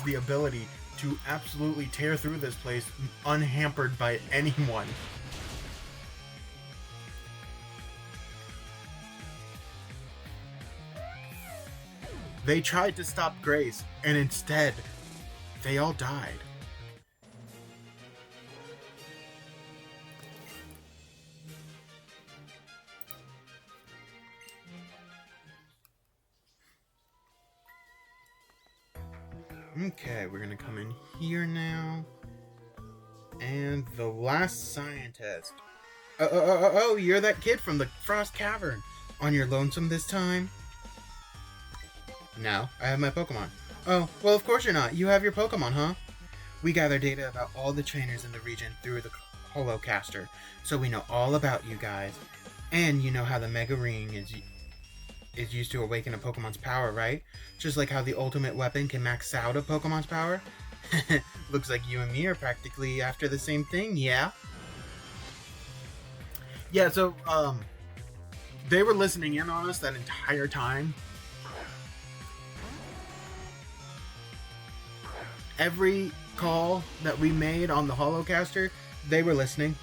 the ability to absolutely tear through this place unhampered by anyone. They tried to stop Grace, and instead, they all died. Okay, we're gonna come in here now. And the last scientist. Oh, you're that kid from the Frost Cavern. On your lonesome this time? No, I have my Pokemon. Oh, well, of course you're not. You have your Pokemon, huh? We gather data about all the trainers in the region through the Holocaster, so we know all about you guys. And you know how the Mega Ring is used to awaken a Pokemon's power, right? Just like how the ultimate weapon can max out a Pokemon's power. Looks like you and me are practically after the same thing, yeah? Yeah, so, they were listening in on us that entire time. Every call that we made on the Holocaster, they were listening.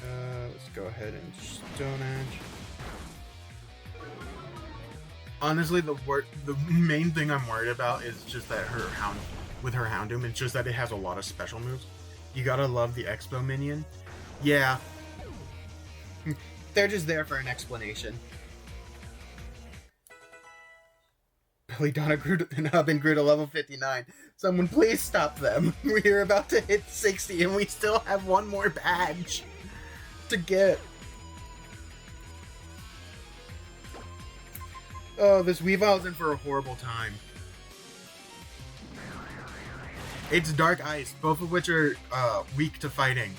Let's go ahead and Stone Edge. Honestly, the main thing I'm worried about is just that her Houndoom, it's just that it has a lot of special moves. You gotta love the Expo minion. Yeah. They're just there for an explanation. Billy Donna grew and Hubin grew to level 59. Someone please stop them. We're about to hit 60 and we still have one more badge to get. Oh, this Weavile's in for a horrible time. It's Dark Ice, both of which are weak to fighting.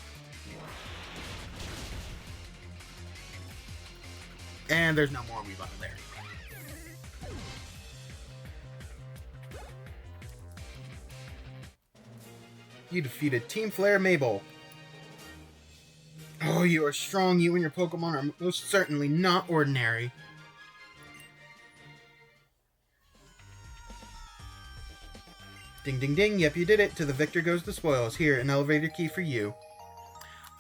And there's no more Weavile there. You defeated Team Flare Mabel. Oh, you are strong. You and your Pokemon are most certainly not ordinary. Ding, ding, ding. Yep, you did it. To the victor goes the spoils. Here, an elevator key for you.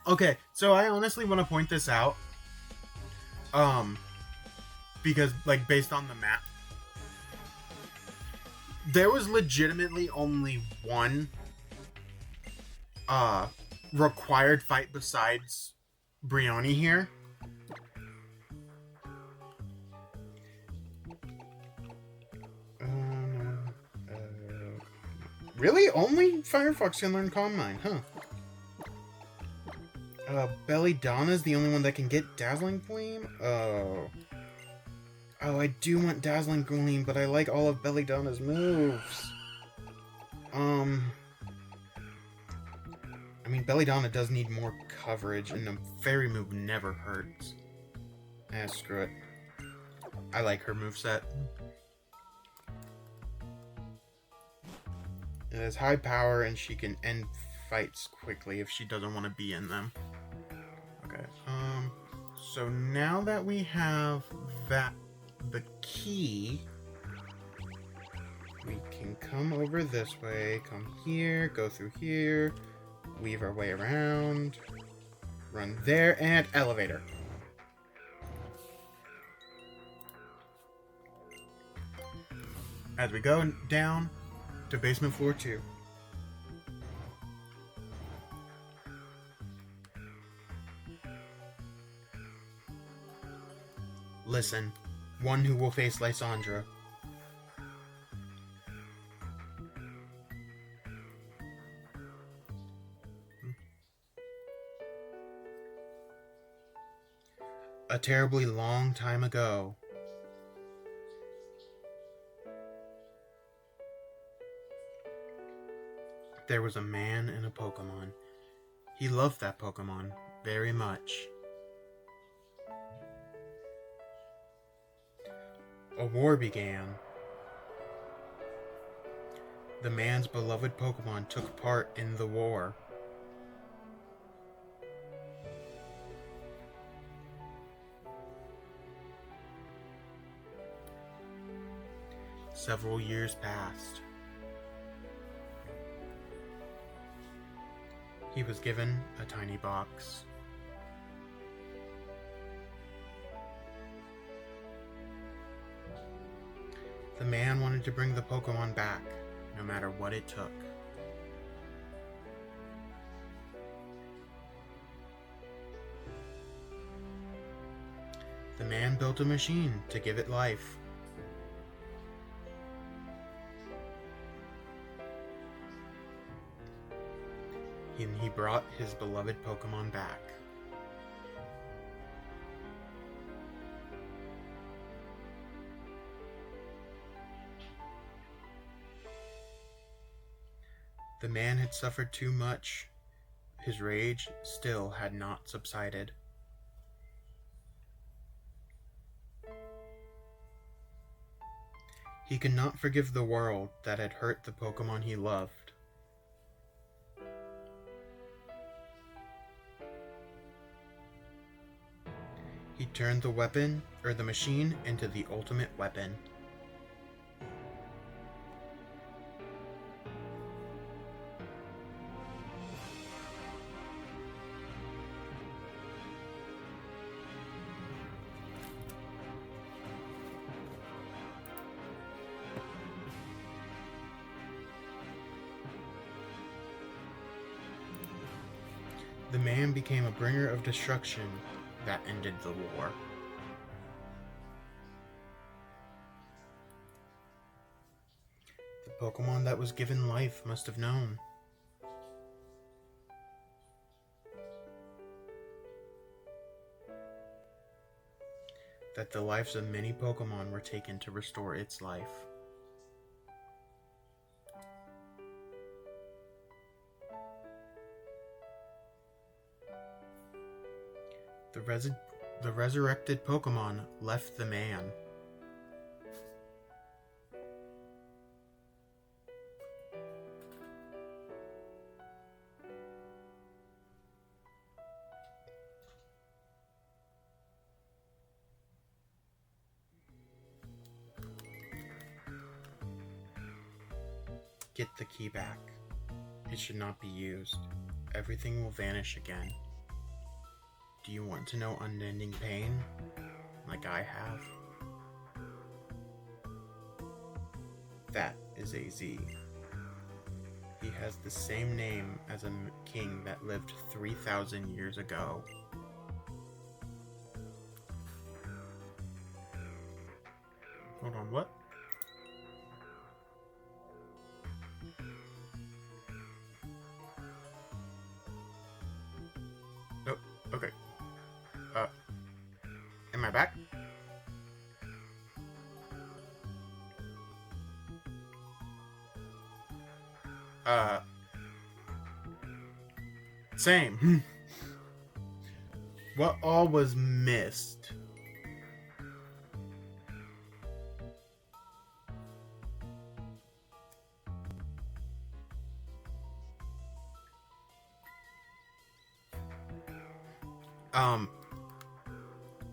Okay, so I honestly want to point this out. Because, like, based on the map, there was legitimately only one, required fight besides Brioni here. Really? Only Firefox can learn Calm Mind, huh? Belladonna's the only one that can get Dazzling Gleam? Oh, I do want Dazzling Gleam, but I like all of Belladonna's moves. I mean, Belladonna does need more coverage, and the Fairy move never hurts. Screw it. I like her moveset. It has high power, and she can end fights quickly if she doesn't want to be in them. Okay, so now that we have the key, we can come over this way, come here, go through here, weave our way around, run there, and elevator. As we go down to basement floor 2. Listen, one who will face Lysandra. A terribly long time ago, there was a man and a Pokemon. He loved that Pokemon very much. A war began. The man's beloved Pokemon took part in the war. Several years passed. He was given a tiny box. The man wanted to bring the Pokemon back, no matter what it took. The man built a machine to give it life. And he brought his beloved Pokemon back. The man had suffered too much. His rage still had not subsided. He could not forgive the world that had hurt the Pokemon he loved. He turned the machine into the ultimate weapon. The man became a bringer of destruction that ended the war. The Pokemon that was given life must have known. That the lives of many Pokemon were taken to restore its life. The resurrected Pokemon left the man. Get the key back. It should not be used. Everything will vanish again. Do you want to know unending pain? Like I have? That is AZ. He has the same name as a king that lived 3,000 years ago. Hold on, what? Oh, okay. Am I back? Same. What all was missed?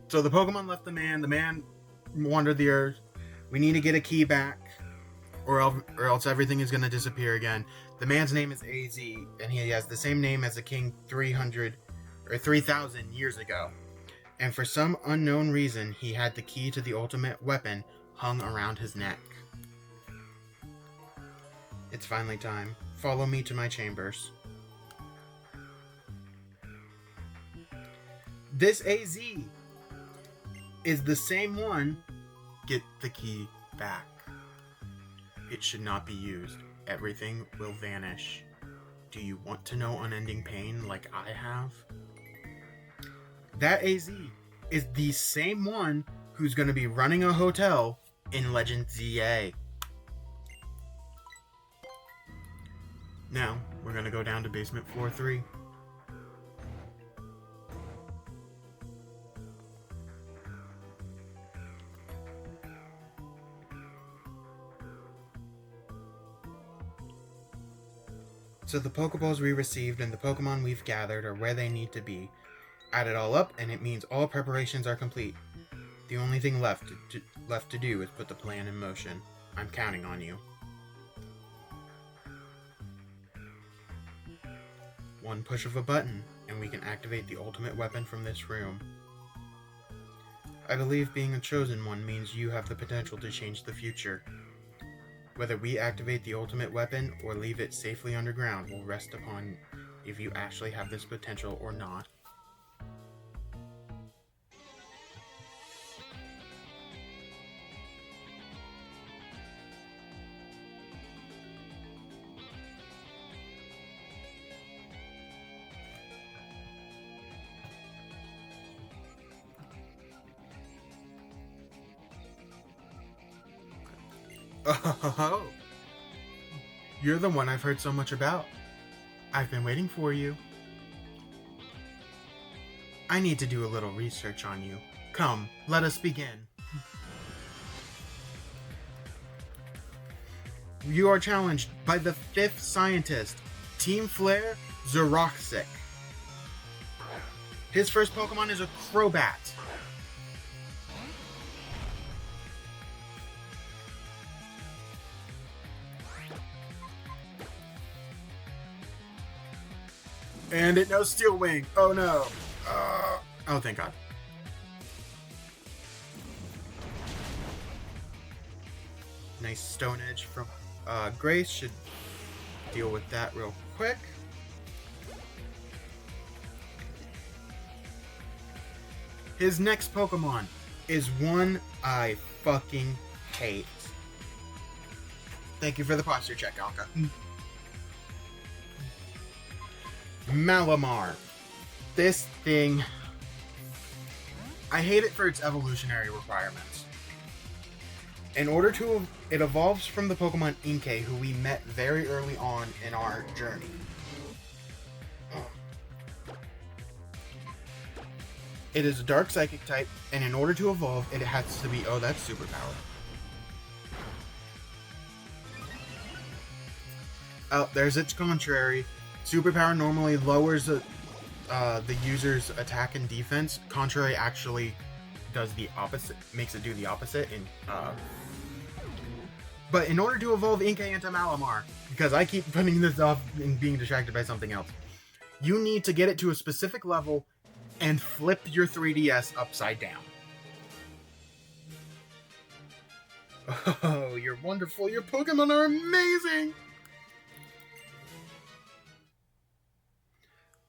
So the Pokemon left the man wandered the earth. We need to get a key back, or else everything is gonna disappear again. The man's name is AZ, and he has the same name as the king 3,000 years ago. And for some unknown reason, he had the key to the ultimate weapon hung around his neck. It's finally time. Follow me to my chambers. This AZ is the same one. Get the key back. It should not be used. Everything will vanish. Do you want to know unending pain like I have? That AZ is the same one who's going to be running a hotel in Legend ZA. Now, we're going to go down to basement floor 3. So the Pokeballs we received and the Pokemon we've gathered are where they need to be. Add it all up and it means all preparations are complete. The only thing left to do is put the plan in motion. I'm counting on you. One push of a button and we can activate the ultimate weapon from this room. I believe being a chosen one means you have the potential to change the future. Whether we activate the ultimate weapon or leave it safely underground will rest upon if you actually have this potential or not. Oh, you're the one I've heard so much about. I've been waiting for you. I need to do a little research on you. Come, let us begin. You are challenged by the 5th scientist, Team Flare Xeroxic. His first Pokemon is a Crobat. And it knows Steel Wing. Oh no. Oh, thank God. Nice Stone Edge from Grace. Should deal with that real quick. His next Pokemon is one I fucking hate. Thank you for the posture check, Alka. Malamar. This thing, I hate it for its evolutionary requirements. It evolves from the Pokemon Inkay, who we met very early on in our journey. It is a dark psychic type, and in order to evolve, it has to be, oh, that's superpower. Oh, there's its contrary. Superpower normally lowers the user's attack and defense. Contrary actually does the opposite, makes it do the opposite and But in order to evolve Inkay into Malamar, because I keep putting this off and being distracted by something else, you need to get it to a specific level and flip your 3DS upside down. Oh, you're wonderful. Your Pokemon are amazing.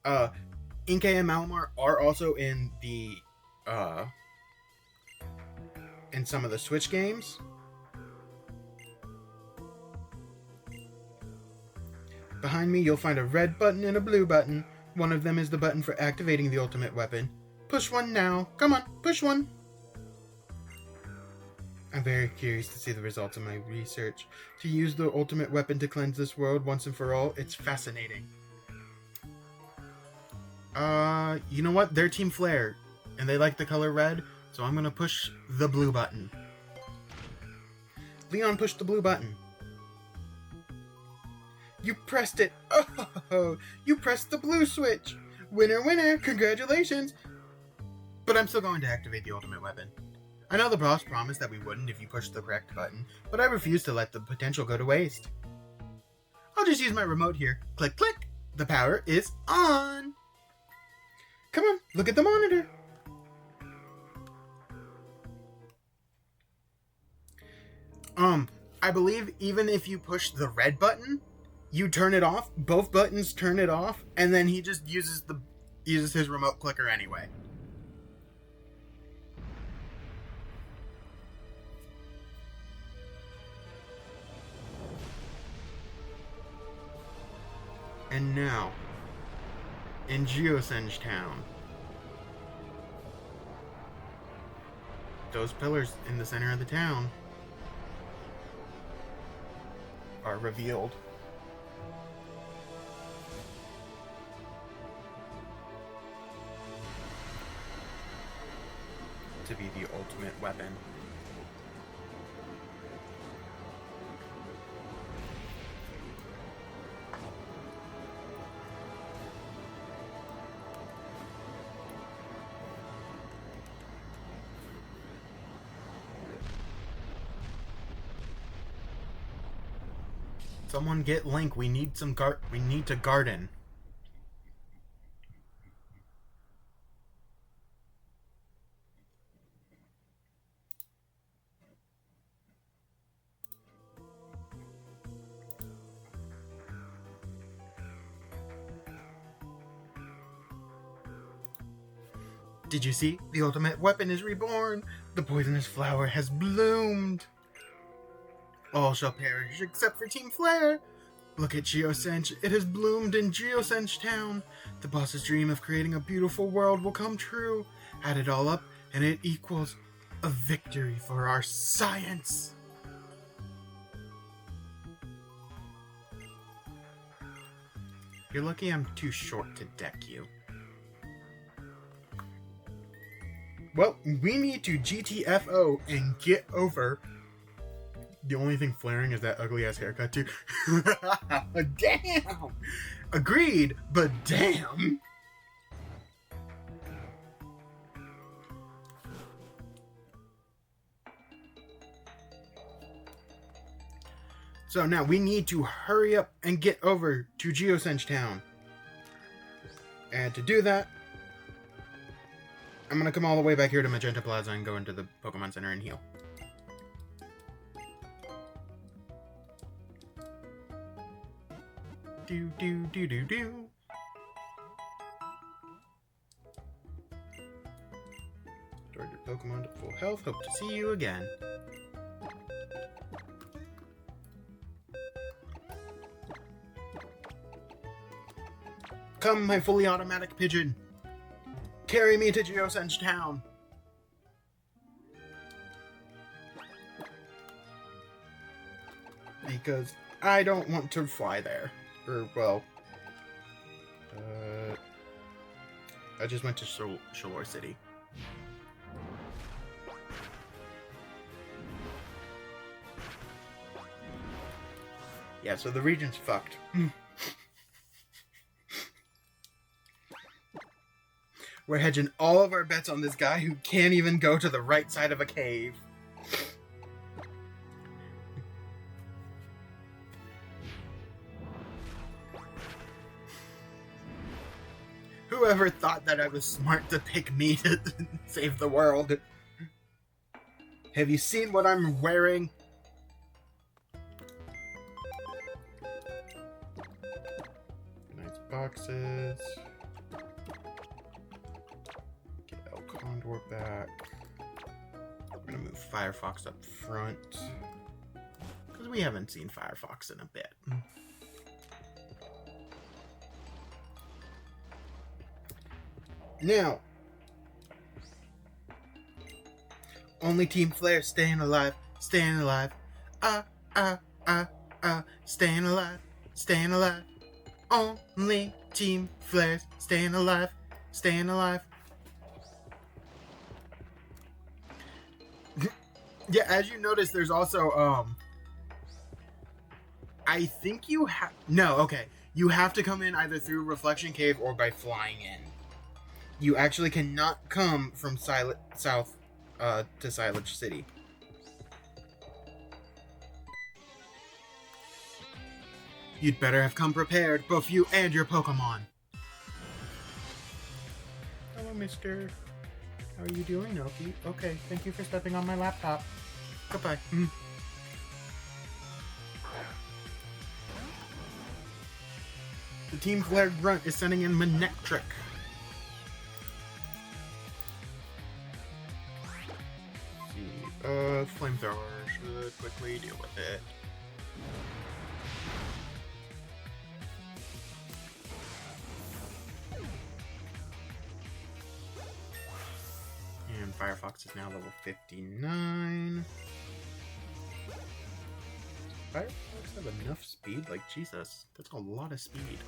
Inkay and Malamar are also in the in some of the Switch games. Behind me, you'll find a red button and a blue button. One of them is the button for activating the ultimate weapon. Push one now. Come on, push one. I'm very curious to see the results of my research. To use the ultimate weapon to cleanse this world once and for all, it's fascinating. You know what? They're Team Flare, and they like the color red, so I'm gonna push the blue button. Leon, push the blue button. You pressed it! Oh, you pressed the blue switch! Winner, winner! Congratulations! But I'm still going to activate the ultimate weapon. I know the boss promised that we wouldn't if you pushed the correct button, but I refuse to let the potential go to waste. I'll just use my remote here. Click, click! The power is on! Come on, look at the monitor! I believe even if you push the red button, you turn it off, both buttons turn it off, and then he just uses his remote clicker anyway. And now, in Geosenge Town, those pillars in the center of the town are revealed. To be the ultimate weapon. Someone get Link. We need to garden. Did you see? The ultimate weapon is reborn. The poisonous flower has bloomed. All shall perish except for Team Flare. Look at Geosenge. It has bloomed in Geosenge Town. The boss's dream of creating a beautiful world will come true. Add it all up, and it equals a victory for our science. You're lucky I'm too short to deck you. Well, we need to GTFO and get over. The only thing flaring is that ugly ass haircut too. Damn! Agreed, but damn! So now we need to hurry up and get over to Geosenge Town. And to do that, I'm gonna come all the way back here to Magenta Plaza and go into the Pokemon Center and heal. Do do do do do. Restored your Pokemon to full health. Hope to see you again. Come, my fully automatic pigeon. Carry me to Geosenge Town. Because I don't want to fly there. Or, well... I just went to Shore City. Yeah, so the region's fucked. We're hedging all of our bets on this guy who can't even go to the right side of a cave. Whoever thought that I was smart to pick me to save the world? Have you seen what I'm wearing? Nice boxes. Get El Condor back. I'm gonna move Firefox up front. Because we haven't seen Firefox in a bit. Now, only Team Flare staying alive, staying alive. Staying alive, staying alive. Only Team Flare staying alive, staying alive. Yeah, as you notice, there's also, I think you have, no, okay. You have to come in either through Reflection Cave or by flying in. You actually cannot come from south to Silage City. You'd better have come prepared, both you and your Pokemon. Hello, mister. How are you doing, Noki? Okay, thank you for stepping on my laptop. Goodbye. The Team Flare Grunt is sending in Manectric. Flamethrower should quickly deal with it. And Firefox is now level 59. Firefox have enough speed? Like, Jesus, that's a lot of speed.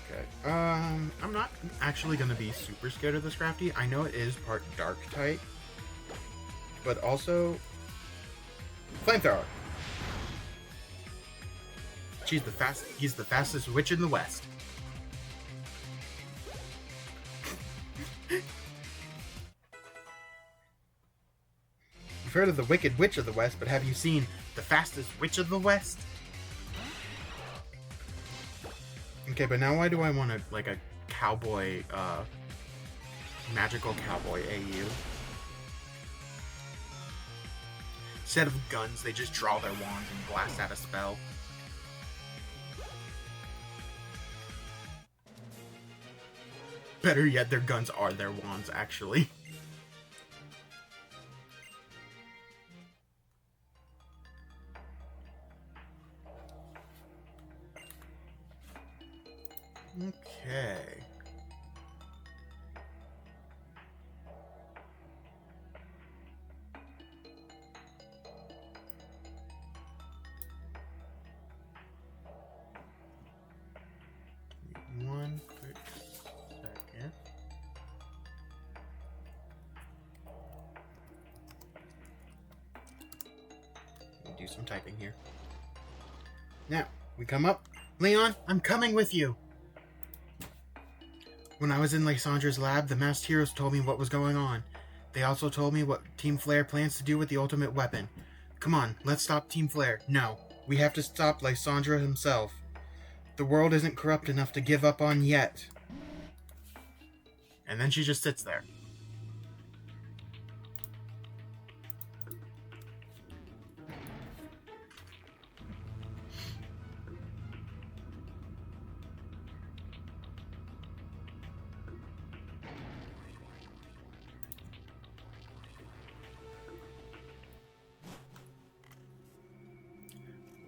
Okay, I'm not actually gonna be super scared of this Scrafty. I know it is part Dark type, but also Flamethrower. He's the fastest witch in the West. You've heard of the Wicked Witch of the West, but have you seen the fastest witch of the West? Okay, but now why do I want a cowboy, magical cowboy AU? Instead of guns, they just draw their wands and blast out a spell. Better yet, their guns are their wands, actually. Okay. One quick second. Let me do some typing here. Now, we come up. Leon, I'm coming with you. When I was in Lysandra's lab, the masked heroes told me what was going on. They also told me what Team Flare plans to do with the ultimate weapon. Come on, let's stop Team Flare. No, we have to stop Lysandra himself. The world isn't corrupt enough to give up on yet. And then she just sits there.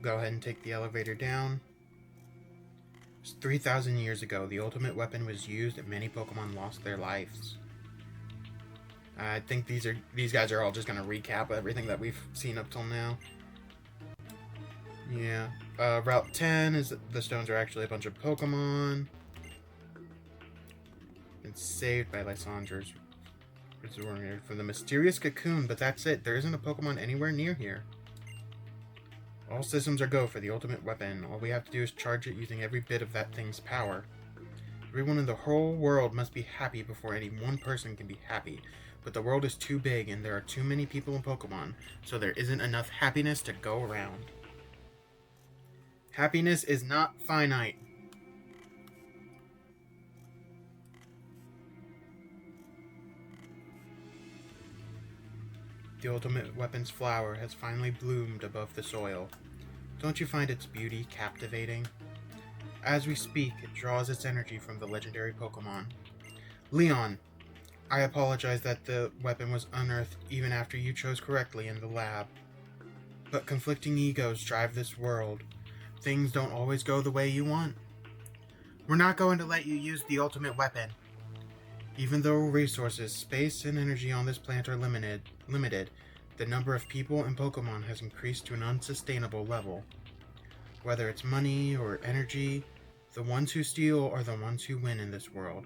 Go ahead and take the elevator down. 3,000 years ago, the ultimate weapon was used and many Pokemon lost their lives. I think these guys are all just gonna recap everything that we've seen up till now. Yeah. Route 10 is the stones are actually a bunch of Pokemon. Been saved by Lysandra's from the mysterious cocoon, but that's it. There isn't a Pokemon anywhere near here. All systems are go for the ultimate weapon. All we have to do is charge it using every bit of that thing's power. Everyone in the whole world must be happy before any one person can be happy. But the world is too big and there are too many people in Pokemon, so there isn't enough happiness to go around. Happiness is not finite. the ultimate weapon's flower has finally bloomed above the soil. Don't you find its beauty captivating? As we speak, it draws its energy from the legendary Pokemon. Leon, I apologize that the weapon was unearthed even after you chose correctly in the lab. But conflicting egos drive this world. Things don't always go the way you want. We're not going to let you use the ultimate weapon. Even though resources, space, and energy on this planet are limited, the number of people and Pokemon has increased to an unsustainable level. Whether it's money or energy, the ones who steal are the ones who win in this world.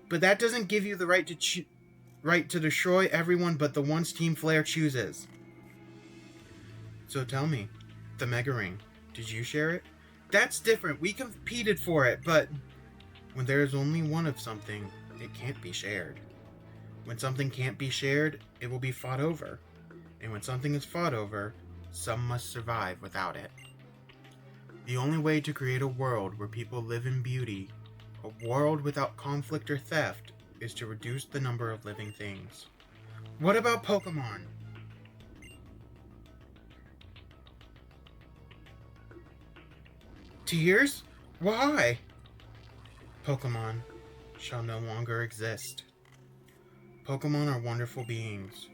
But that doesn't give you the right to destroy everyone but the ones Team Flare chooses. So tell me, the Mega Ring, did you share it? That's different. We competed for it, but when there is only one of something, it can't be shared. When something can't be shared, it will be fought over. And when something is fought over, some must survive without it. The only way to create a world where people live in beauty, a world without conflict or theft, is to reduce the number of living things. What about Pokemon? Tears? Why? Pokemon shall no longer exist. Pokemon are wonderful beings.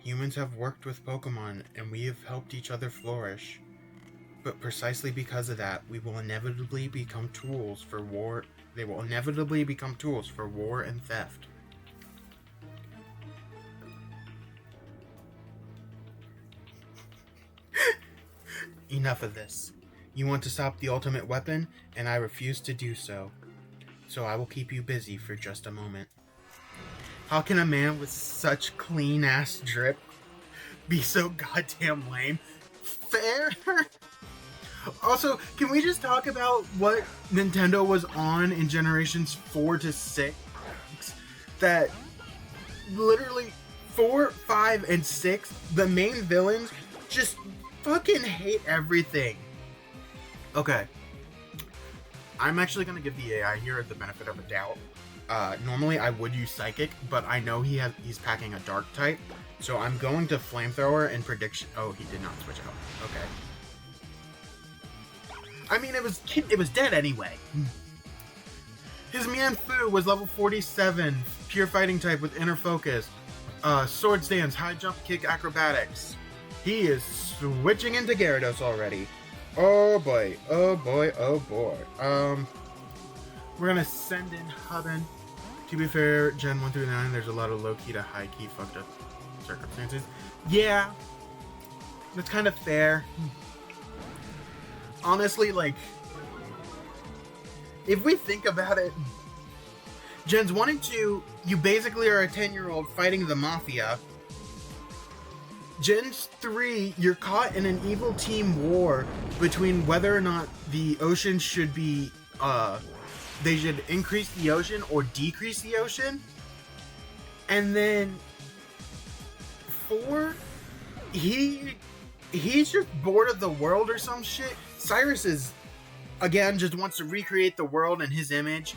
Humans have worked with Pokemon and we have helped each other flourish. But precisely because of that, we will inevitably become tools for war. They will inevitably become tools for war and theft. Enough of this. You want to stop the ultimate weapon, and I refuse to do so. So I will keep you busy for just a moment. How can a man with such clean-ass drip be so goddamn lame? Fair? Also, can we just talk about what Nintendo was on in generations 4 to 6? That literally 4, 5, and 6, the main villains just fucking hate everything. Okay. I'm actually going to give the AI here the benefit of a doubt. Normally I would use Psychic, but I know he's packing a Dark type, so I'm going to Flamethrower and Prediction. Oh, he did not switch out. Okay. I mean, it was dead anyway. His Mienfoo was level 47, pure fighting type with inner focus, sword stance, high jump kick, acrobatics. He is switching into Gyarados already. Oh boy, oh boy, oh boy. We're gonna send in Hubin. To be fair, Gen 1 through 9, there's a lot of low-key to high-key fucked up circumstances. Yeah, that's kind of fair. Honestly, like, if we think about it, Gens 1 and 2, you basically are a 10-year-old fighting the Mafia. Gen 3, you're caught in an evil team war between whether or not the ocean should be, they should increase the ocean or decrease the ocean. And then 4, he's just bored of the world or some shit. Cyrus is, again, just wants to recreate the world in his image.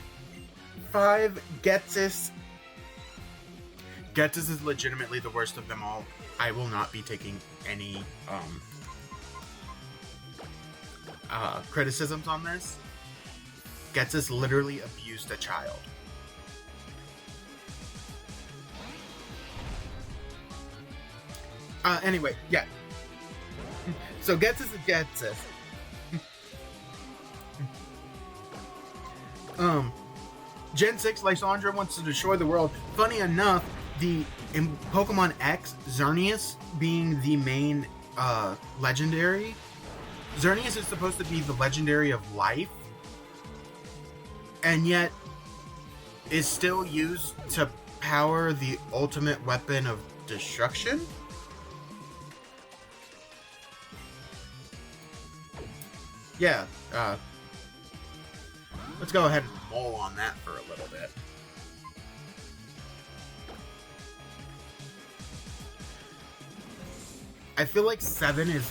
5, Ghetsis. Ghetsis is legitimately the worst of them all. I will not be taking any criticisms on this. Ghetsis literally abused a child. Anyway, yeah. So Ghetsis is Ghetsis. Gen 6, Lysandra wants to destroy the world. Funny enough, in Pokemon X, Xerneas being the main legendary, Xerneas is supposed to be the legendary of life, and yet is still used to power the ultimate weapon of destruction? Yeah, let's go ahead and mull on that for a little bit. I feel like 7 is...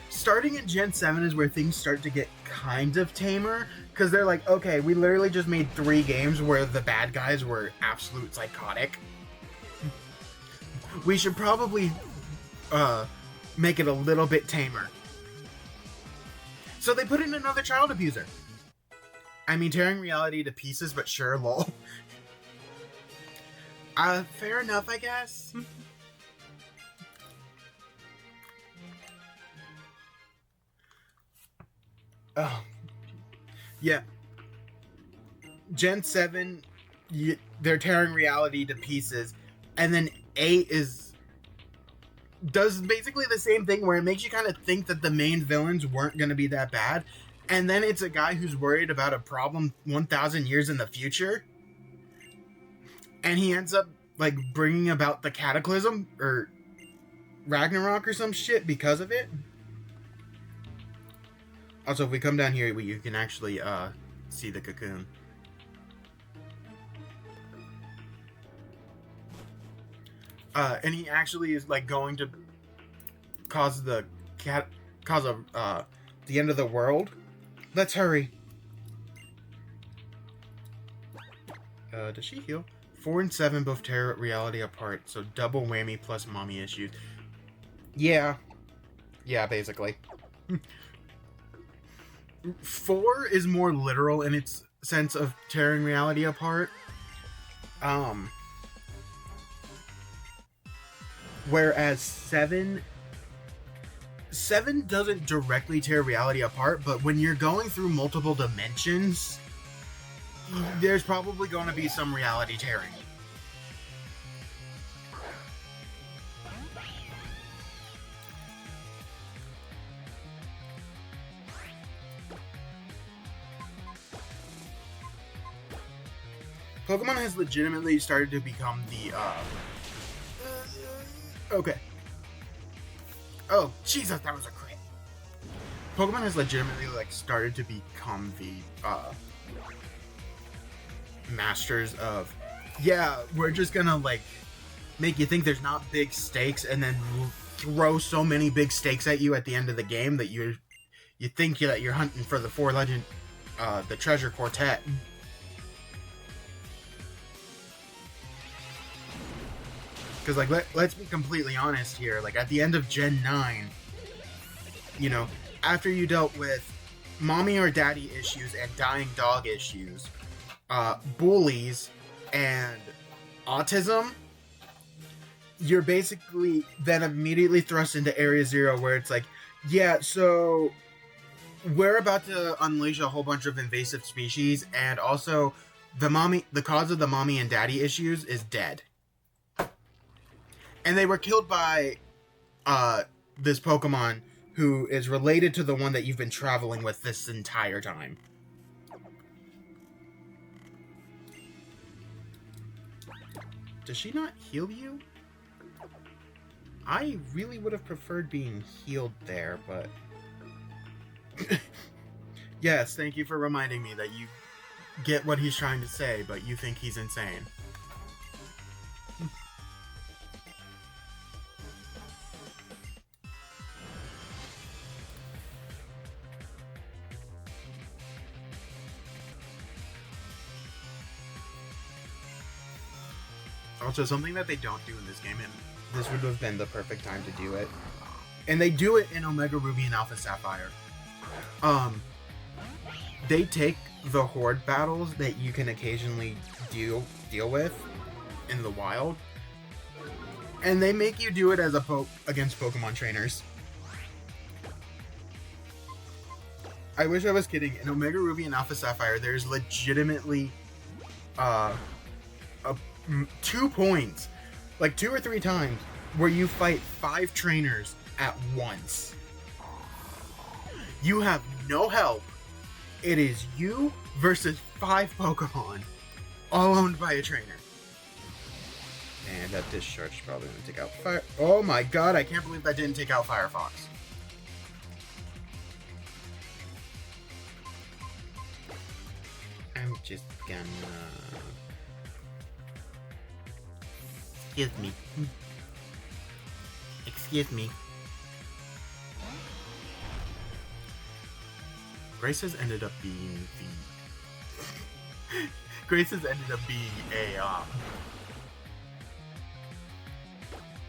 Starting in Gen 7 is where things start to get kind of tamer, because they're like, okay, we literally just made 3 games where the bad guys were absolute psychotic. We should probably make it a little bit tamer. So they put in another child abuser. I mean, tearing reality to pieces, but sure, lol. Fair enough, I guess. Oh. Yeah. Gen 7, they're tearing reality to pieces. And then 8 does basically the same thing where it makes you kind of think that the main villains weren't going to be that bad. And then it's a guy who's worried about a problem 1,000 years in the future. And he ends up, like, bringing about the Cataclysm, or Ragnarok or some shit because of it. Also, if we come down here, you can actually, see the cocoon. And he actually is, like, going to cause the end of the world. Let's hurry. Does she heal? 4 and 7 both tear reality apart, so double whammy plus mommy issues. Yeah. Yeah, basically. 4 is more literal in its sense of tearing reality apart. Whereas 7 doesn't directly tear reality apart, but when you're going through multiple dimensions, there's probably going to be some reality tearing. Pokemon has legitimately started to become the, okay. Oh, Jesus, that was a crit. Pokemon has legitimately, like, started to become the, masters of, yeah, we're just gonna, like, make you think there's not big stakes and then throw so many big stakes at you at the end of the game that you think that you're hunting for the 4 legend, the treasure quartet. Because, like, let's be completely honest here. Like, at the end of Gen 9, you know, after you dealt with mommy or daddy issues and dying dog issues, bullies, and autism, you're basically then immediately thrust into Area 0, where it's like, yeah, so we're about to unleash a whole bunch of invasive species, and also the cause of the mommy and daddy issues is dead. And they were killed by this Pokemon who is related to the one that you've been traveling with this entire time. Does she not heal you? I really would have preferred being healed there, but... Yes, thank you for reminding me that you get what he's trying to say, but you think he's insane. Also, something that they don't do in this game, and this would have been the perfect time to do it, and they do it in Omega Ruby and Alpha Sapphire. They take the horde battles that you can occasionally deal with in the wild, and they make you do it as against Pokemon trainers. I wish I was kidding. In Omega Ruby and Alpha Sapphire, there's legitimately 2 points, like 2 or 3 times, where you fight 5 trainers at once. You have no help. It is you versus 5 Pokemon, all owned by a trainer. And that discharge is probably going to take out Fire... Oh my god, I can't believe that didn't take out Firefox. I'm just gonna... Excuse me. Excuse me. Grace has ended up being the... Grace has ended up being a,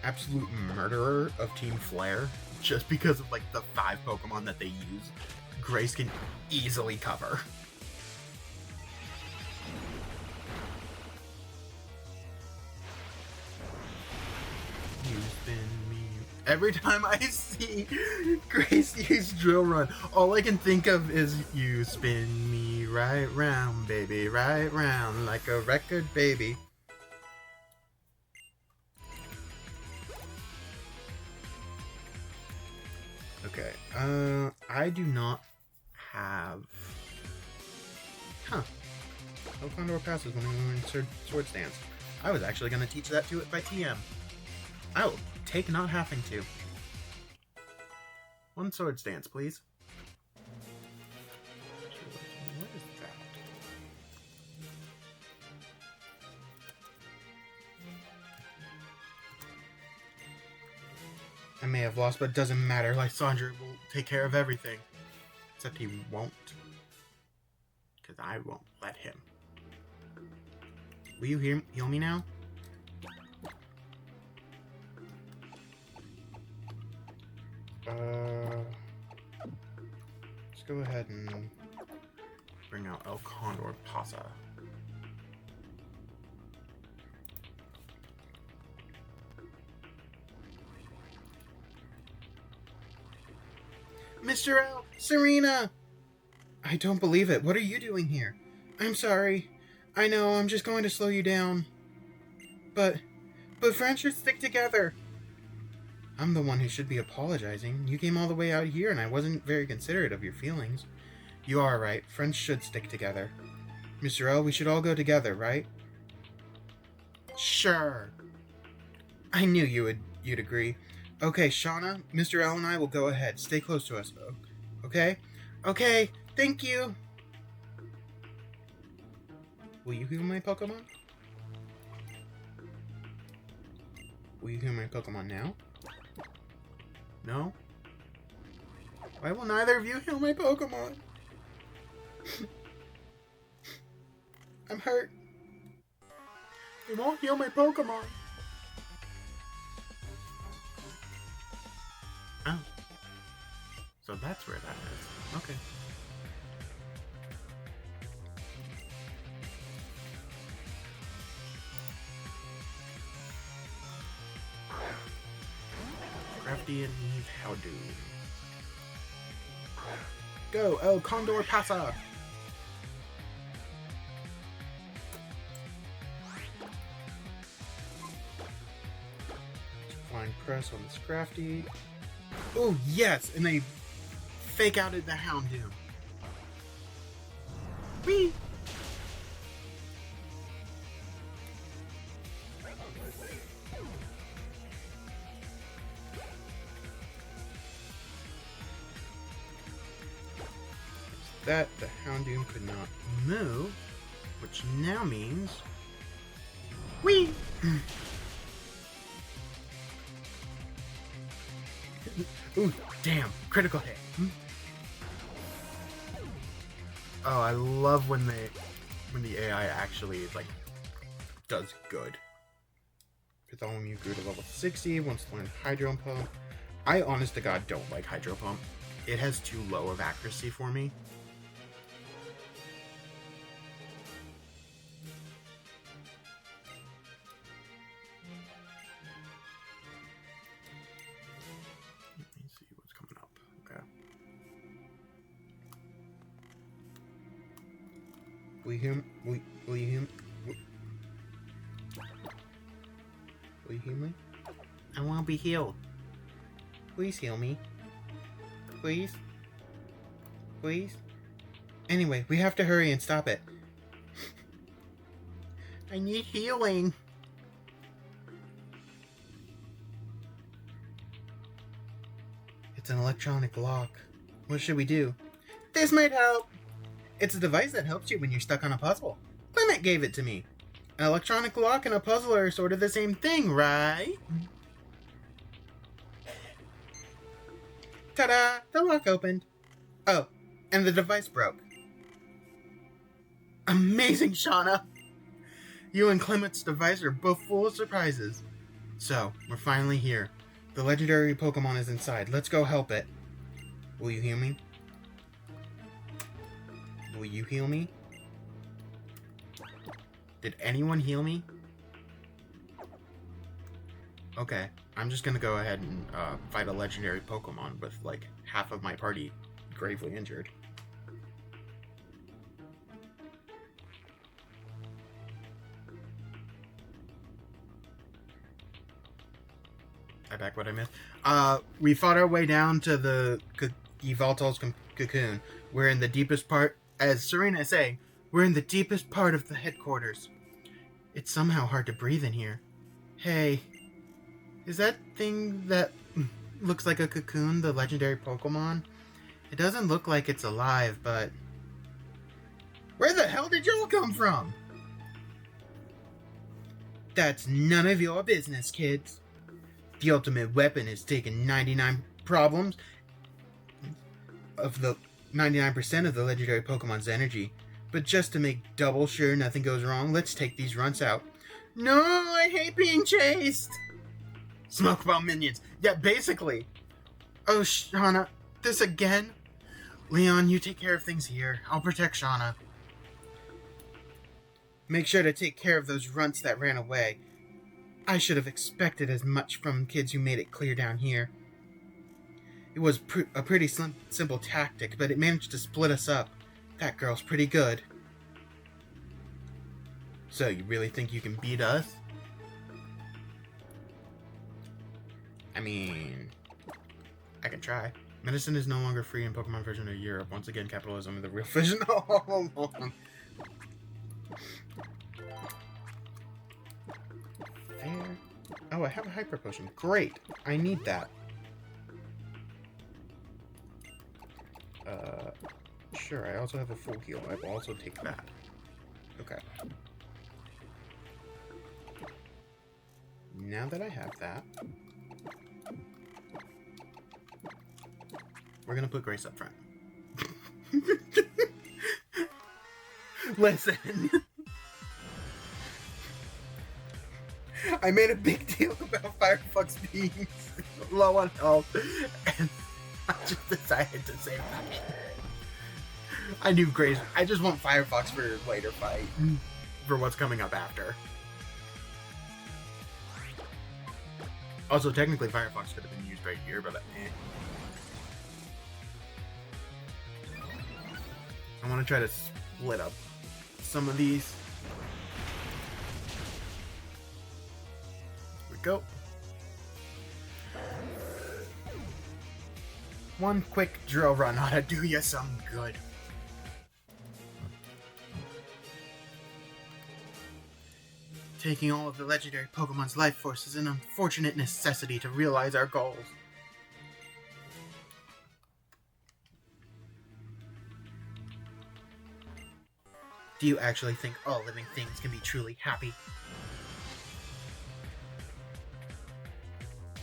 absolute murderer of Team Flare just because of like the 5 Pokemon that they use. Grace can easily cover. You spin me. Every time I see Grace use Drill Run, all I can think of is you spin me right round, baby, right round, like a record, baby. Okay, I do not have... Huh. No Condor passes when I learn Sword Stance. I was actually going to teach that to it by TM. I will take not having to. 1 Sword Stance, please. What is that? I may have lost, but it doesn't matter. Lysandre will take care of everything. Except he won't. Because I won't let him. Will you heal me now? Let's go ahead and bring out El Condor Pasa. Mr. L! Serena! I don't believe it. What are you doing here? I'm sorry. I know, I'm just going to slow you down. But friends should stick together. I'm the one who should be apologizing. You came all the way out here and I wasn't very considerate of your feelings. You are right. Friends should stick together. Mr. L, we should all go together, right? Sure. I knew you'd agree. Okay, Shauna, Mr. L and I will go ahead. Stay close to us, though. Okay? Okay, thank you. Will you heal my Pokemon? Will you heal my Pokemon now? No? Why will neither of you heal my Pokemon? I'm hurt. You won't heal my Pokemon. Oh. So that's where that is. Okay. Crafty and Eve, how do? Go, El Condor Pasa! Flying Press on this Crafty. Oh, yes! And they fake outed the Houndoom. Whee! That the Houndoom could not move, which now means... Whee! Ooh, damn! Critical hit. Oh, I love when the AI actually like does good. Bartholomew grew to level 60. Wants to learn Hydro Pump. I honest to God don't like Hydro Pump. It has too low of accuracy for me. Will you heal me? I want to be healed. Please heal me. Please? Please? Anyway, we have to hurry and stop it. I need healing. It's an electronic lock. What should we do? This might help. It's a device that helps you when you're stuck on a puzzle. Clement gave it to me. An electronic lock and a puzzle are sort of the same thing, right? Ta-da! The lock opened. Oh, and the device broke. Amazing, Shauna! You and Clement's device are both full of surprises. So, we're finally here. The legendary Pokemon is inside. Let's go help it. Will you heal me? Will you heal me? Did anyone heal me? Okay, I'm just gonna go ahead and fight a legendary Pokemon with like half of my party gravely injured. I back what I missed. We fought our way down to the Yveltal's cocoon. We're in the deepest part, as Serena is saying, we're in the deepest part of the headquarters. It's somehow hard to breathe in here. Hey, is that thing that looks like a cocoon the legendary Pokemon? It doesn't look like it's alive, but... Where the hell did y'all come from? That's none of your business, kids. The ultimate weapon has taken 99 problems of the 99% of the legendary Pokemon's energy. But just to make double sure nothing goes wrong, let's take these runts out. No, I hate being chased! Smoke bomb minions. Yeah, basically. Oh, Shauna, this again? Leon, you take care of things here. I'll protect Shauna. Make sure to take care of those runts that ran away. I should have expected as much from kids who made it clear down here. It was a pretty simple tactic, but it managed to split us up. That girl's pretty good. So, you really think you can beat us? I mean, I can try. Medicine is no longer free in Pokemon version of Europe. Once again, capitalism is the real vision. There. Oh, I have a Hyper Potion. Great. I need that. Sure, I also have a full heal. I will also take that. Okay. Now that I have that, we're gonna put Grace up front. Listen. I made a big deal about Firefox being low on health, and I just decided to say nothing. I knew Grace. I just want Firefox for your later fight. For what's coming up after. Also, technically, Firefox could have been used right here, but I want to try to split up some of these. Here we go. One quick drill run ought to do you some good. Taking all of the legendary Pokemon's life force is an unfortunate necessity to realize our goals. Do you actually think all living things can be truly happy?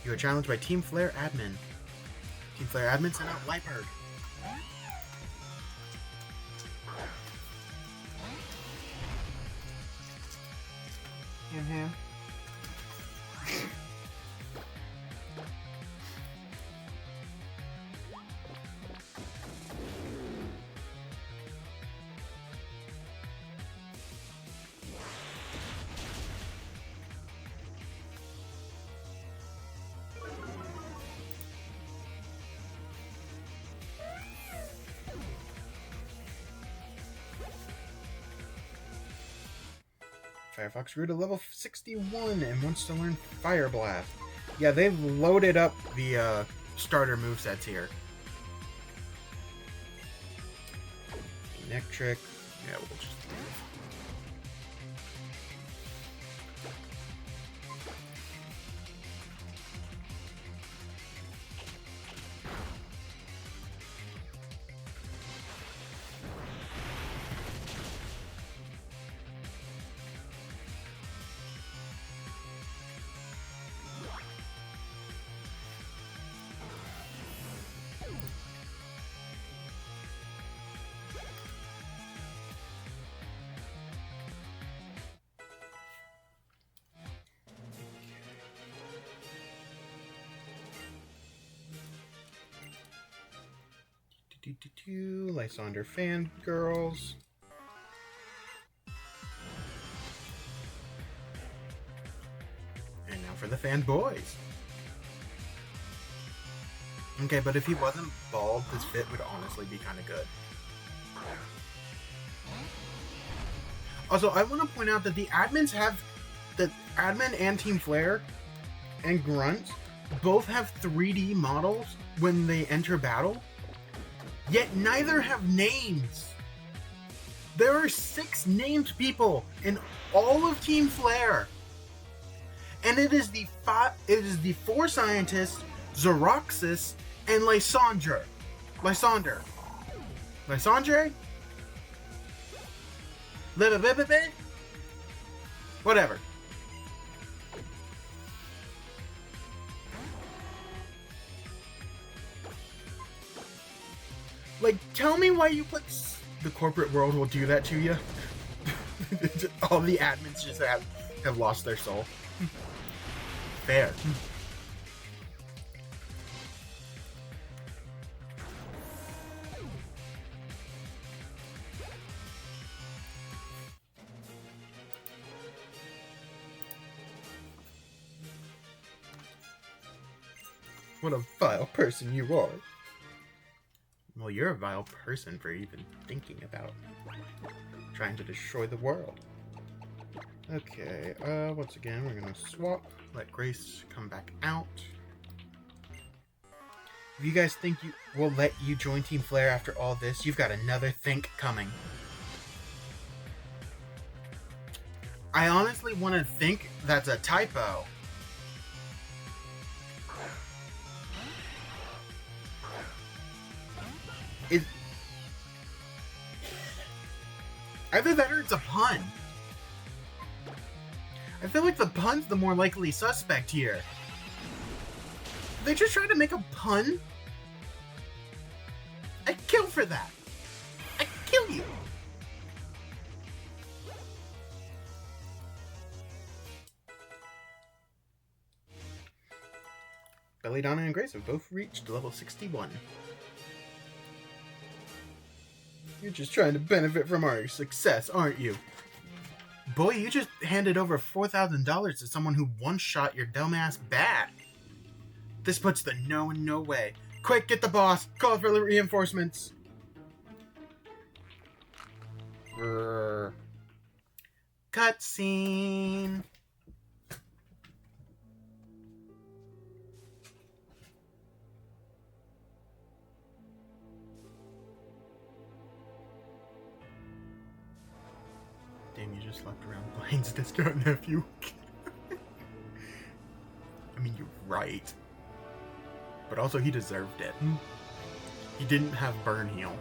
You are challenged by Team Flare Admin. Team Flare Admin sent out Liepard. Firefox grew to level 61 and wants to learn Fire Blast. Yeah, they've loaded up the starter movesets here. Neck Trick. Yeah, we'll just leave. Lysander fangirls. And now for the fanboys. Okay, but if he wasn't bald, this fit would honestly be kind of good. Also, I want to point out that the admins and Team Flare and Grunt both have 3D models when they enter battle, yet neither have names. There are 6 named people in all of Team Flare, and it is the 4 scientists, Xeroxis, and Lysander. Whatever. Like, tell me why you put... The corporate world will do that to you. All the admins just have lost their soul. Fair. What a vile person you are. Well, you're a vile person for even thinking about trying to destroy the world. Okay, once again, we're gonna swap. Let Grace come back out. If you guys think we'll let you join Team Flare after all this, you've got another think coming. I honestly want to think that's a typo. Either that or it's a pun. I feel like the pun's the more likely suspect here. They just tried to make a pun? I'd kill for that. I'd kill you. Belladonna and Grace have both reached level 61. You're just trying to benefit from our success, aren't you? Boy, you just handed over $4,000 to someone who one-shot your dumbass back. This puts the no in no way. Quick, get the boss. Call for reinforcements. Cutscene. Damn, you just left around Blaine's discount nephew. I mean, you're right. But also, he deserved it. He didn't have burn heal.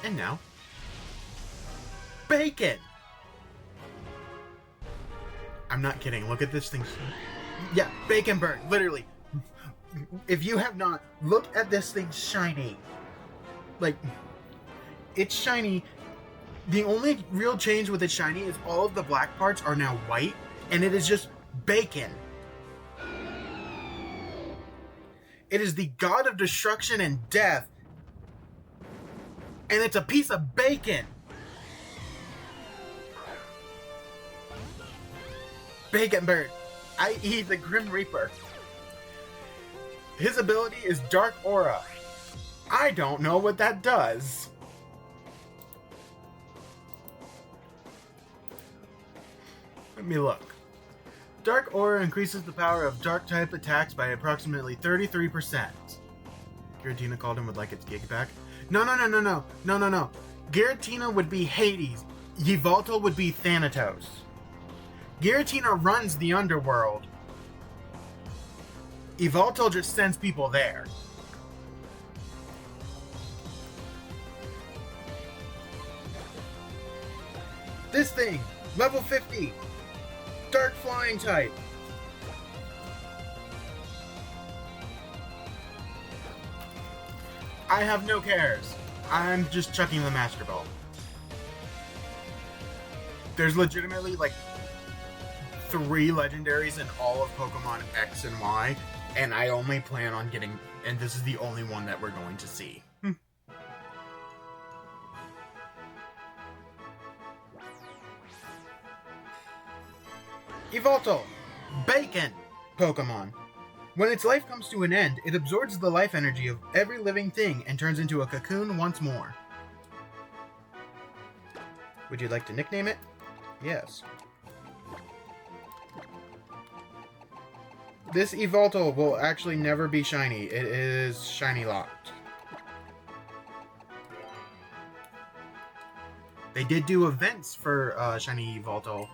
And now, bacon! I'm not kidding. Look at this thing. Yeah, bacon burn. Literally. If you have not, look at this thing shiny. Like, it's shiny. The only real change with it shiny is all of the black parts are now white, and it is just bacon. It is the god of destruction and death, and it's a piece of bacon. Bacon Bird, i.e. the Grim Reaper. His ability is Dark Aura. I don't know what that does. Let me look. Dark Aura increases the power of dark type attacks by approximately 33%. Giratina called him with like its gig back. No. Giratina would be Hades. Yveltal would be Thanatos. Giratina runs the underworld. Yveltal just sends people there. This thing, level 50. Dark flying type. I have no cares. I'm just chucking the Master Ball. There's legitimately like 3 legendaries in all of Pokemon X and Y, and I only plan on getting, and this is the only one that we're going to see. Yveltal, Bacon Pokemon. When its life comes to an end, it absorbs the life energy of every living thing and turns into a cocoon once more. Would you like to nickname it? Yes. This Yveltal will actually never be shiny. It is shiny locked. They did do events for shiny Yveltal.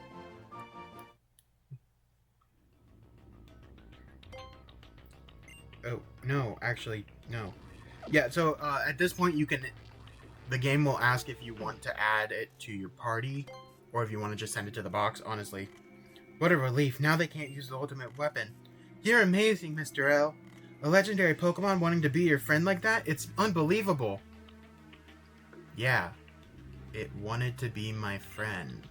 Oh, no, actually, no. Yeah, so at this point you can... The game will ask if you want to add it to your party, or if you want to just send it to the box, honestly. What a relief, now they can't use the ultimate weapon. You're amazing, Mr. L. A legendary Pokemon wanting to be your friend like that? It's unbelievable. Yeah, it wanted to be my friend.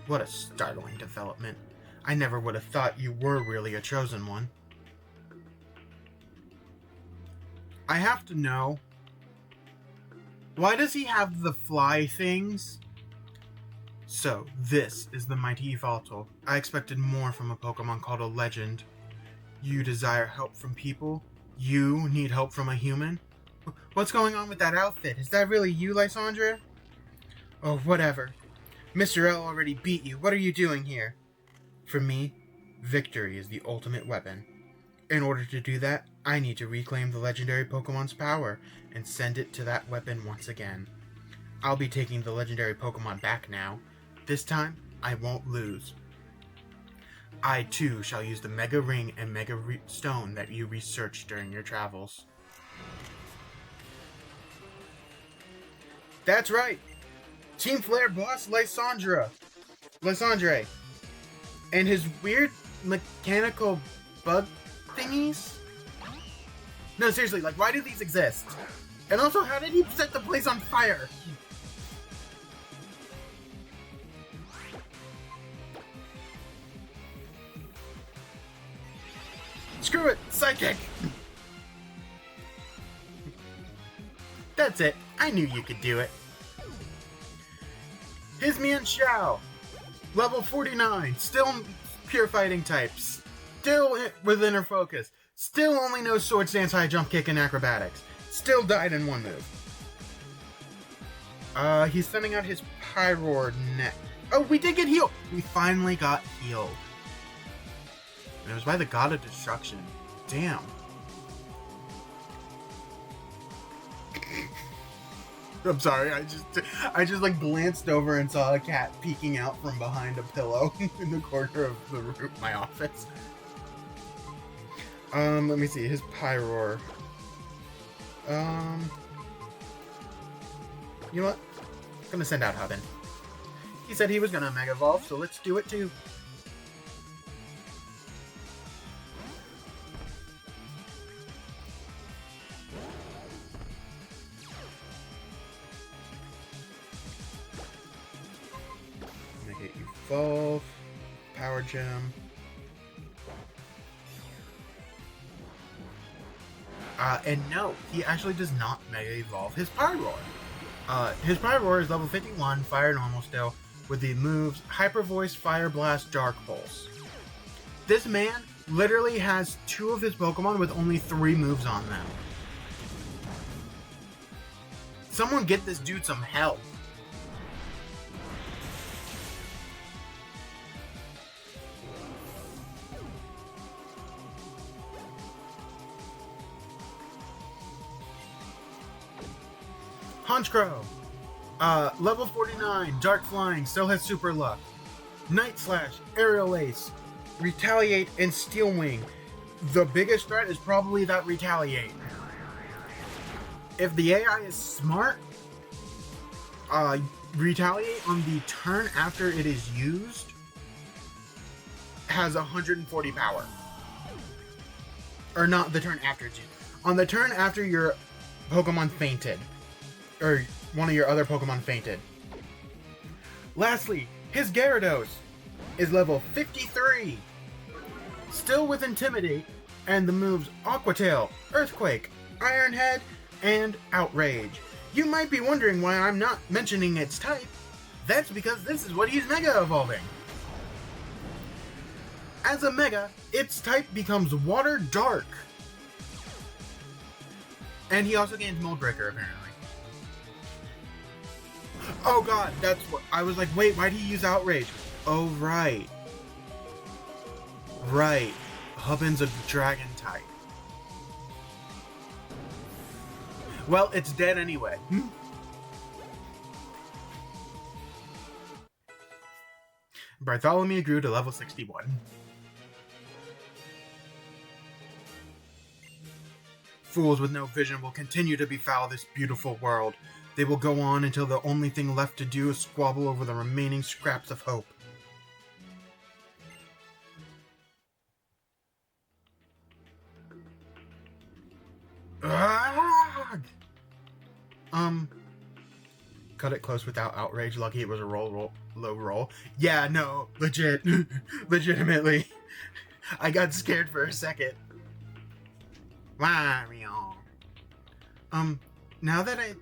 What a startling development. I never would have thought you were really a chosen one. I have to know, why does he have the fly things? So, this is the mighty Yveltal. I expected more from a Pokemon called a legend. You desire help from people? You need help from a human? What's going on with that outfit? Is that really you, Lysandra? Oh, whatever. Mr. L already beat you. What are you doing here? For me, victory is the ultimate weapon. In order to do that, I need to reclaim the legendary Pokemon's power and send it to that weapon once again. I'll be taking the legendary Pokemon back now. This time, I won't lose. I too shall use the Mega Ring and Mega Stone that you researched during your travels. That's right! Team Flare boss Lysandre, and his weird mechanical bug thingies? No, seriously, like, why do these exist? And also, how did he set the place on fire? Screw it! Psychic! That's it. I knew you could do it. Hismian Xiao. Level 49. Still pure fighting types. Still with inner focus. Still only knows sword stance, high jump kick, and acrobatics. Still died in one move. He's sending out his Pyroar net. Oh, we did get healed! We finally got healed. And it was by the God of Destruction. Damn. I'm sorry, I just like glanced over and saw a cat peeking out from behind a pillow in the corner of the room, my office. Let me see, his Pyroar. You know what? I'm gonna send out Hubin. He said he was gonna Mega Evolve, so let's do it too. Mega Evolve, Power Gem. And no, he actually does not Mega Evolve his Pyroar. His Pyroar is level 51, Fire Normal still, with the moves Hyper Voice, Fire Blast, Dark Pulse. This man literally has 2 of his Pokemon with only 3 moves on them. Someone get this dude some help. Honchkrow, level 49, Dark Flying, still has Super Luck. Night Slash, Aerial Ace, Retaliate, and Steel Wing. The biggest threat is probably that Retaliate. If the AI is smart, Retaliate on the turn after it is used has 140 power. Or not the turn after it's used. On the turn after your Pokemon fainted, or one of your other Pokemon fainted. Lastly, his Gyarados is level 53, still with Intimidate, and the moves Aqua Tail, Earthquake, Iron Head, and Outrage. You might be wondering why I'm not mentioning its type. That's because this is what he's Mega Evolving. As a Mega, its type becomes Water Dark. And he also gains Mold Breaker, apparently. Oh god, that's what... I was like, wait, why do you use Outrage? Oh, right. Right. Hubbin's a Dragon type. Well, it's dead anyway. Bartholomew grew to level 61. Fools with no vision will continue to befoul this beautiful world. They will go on until the only thing left to do is squabble over the remaining scraps of hope. Cut it close without Outrage. Lucky it was a low roll. Yeah, no, legit. Legitimately. I got scared for a second. Wario. Now that I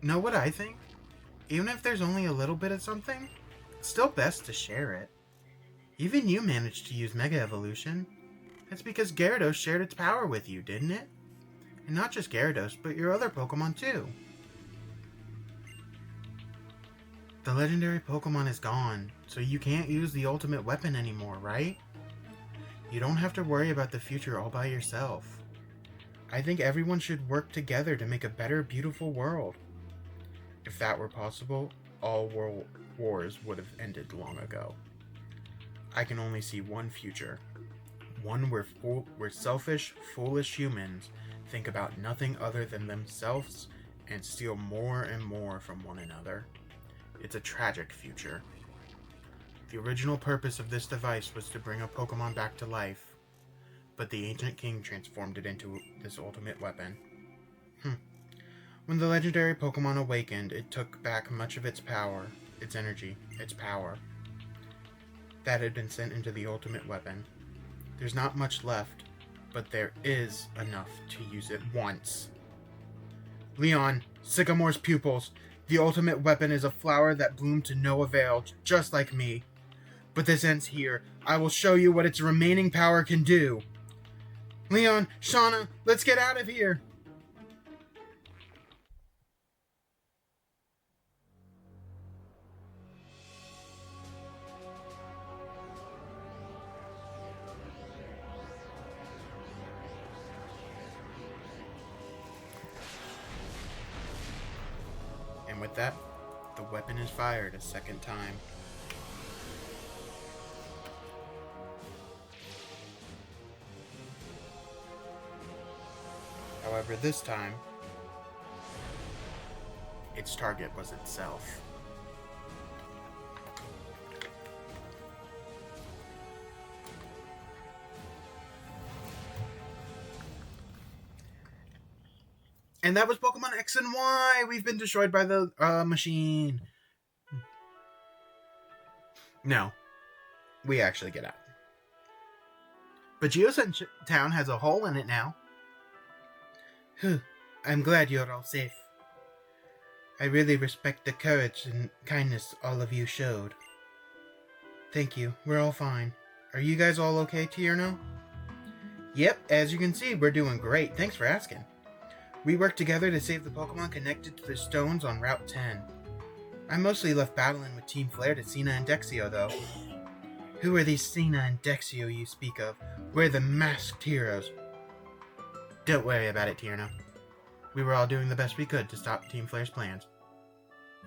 know what I think, even if there's only a little bit of something, it's still best to share it. Even you managed to use Mega Evolution. That's because Gyarados shared its power with you, didn't it? And not just Gyarados, but your other Pokemon too. The legendary Pokemon is gone, so you can't use the ultimate weapon anymore, right? You don't have to worry about the future all by yourself. I think everyone should work together to make a better, beautiful world. If that were possible, all world wars would have ended long ago. I can only see one future. One where selfish, foolish humans think about nothing other than themselves and steal more and more from one another. It's a tragic future. The original purpose of this device was to bring a Pokemon back to life, but the Ancient King transformed it into this ultimate weapon. When the legendary Pokemon awakened, it took back much of its power, its energy, its power. That had been sent into the ultimate weapon. There's not much left, but there is enough to use it once. Leon, Sycamore's pupils. The ultimate weapon is a flower that bloomed to no avail, just like me. But this ends here. I will show you what its remaining power can do. Leon, Shauna, let's get out of here! And with that, the weapon is fired a second time. However, this time, its target was itself. And that was Pokemon X and Y! We've been destroyed by the machine. No. We actually get out. But Geosen Town has a hole in it now. Whew. I'm glad you're all safe. I really respect the courage and kindness all of you showed. Thank you. We're all fine. Are you guys all okay, Tierno? Yep, as you can see, we're doing great. Thanks for asking. We worked together to save the Pokemon connected to the stones on Route 10. I mostly left battling with Team Flare to Sina and Dexio, though. Who are these Sina and Dexio you speak of? We're the masked heroes. Don't worry about it, Tierno. We were all doing the best we could to stop Team Flare's plans.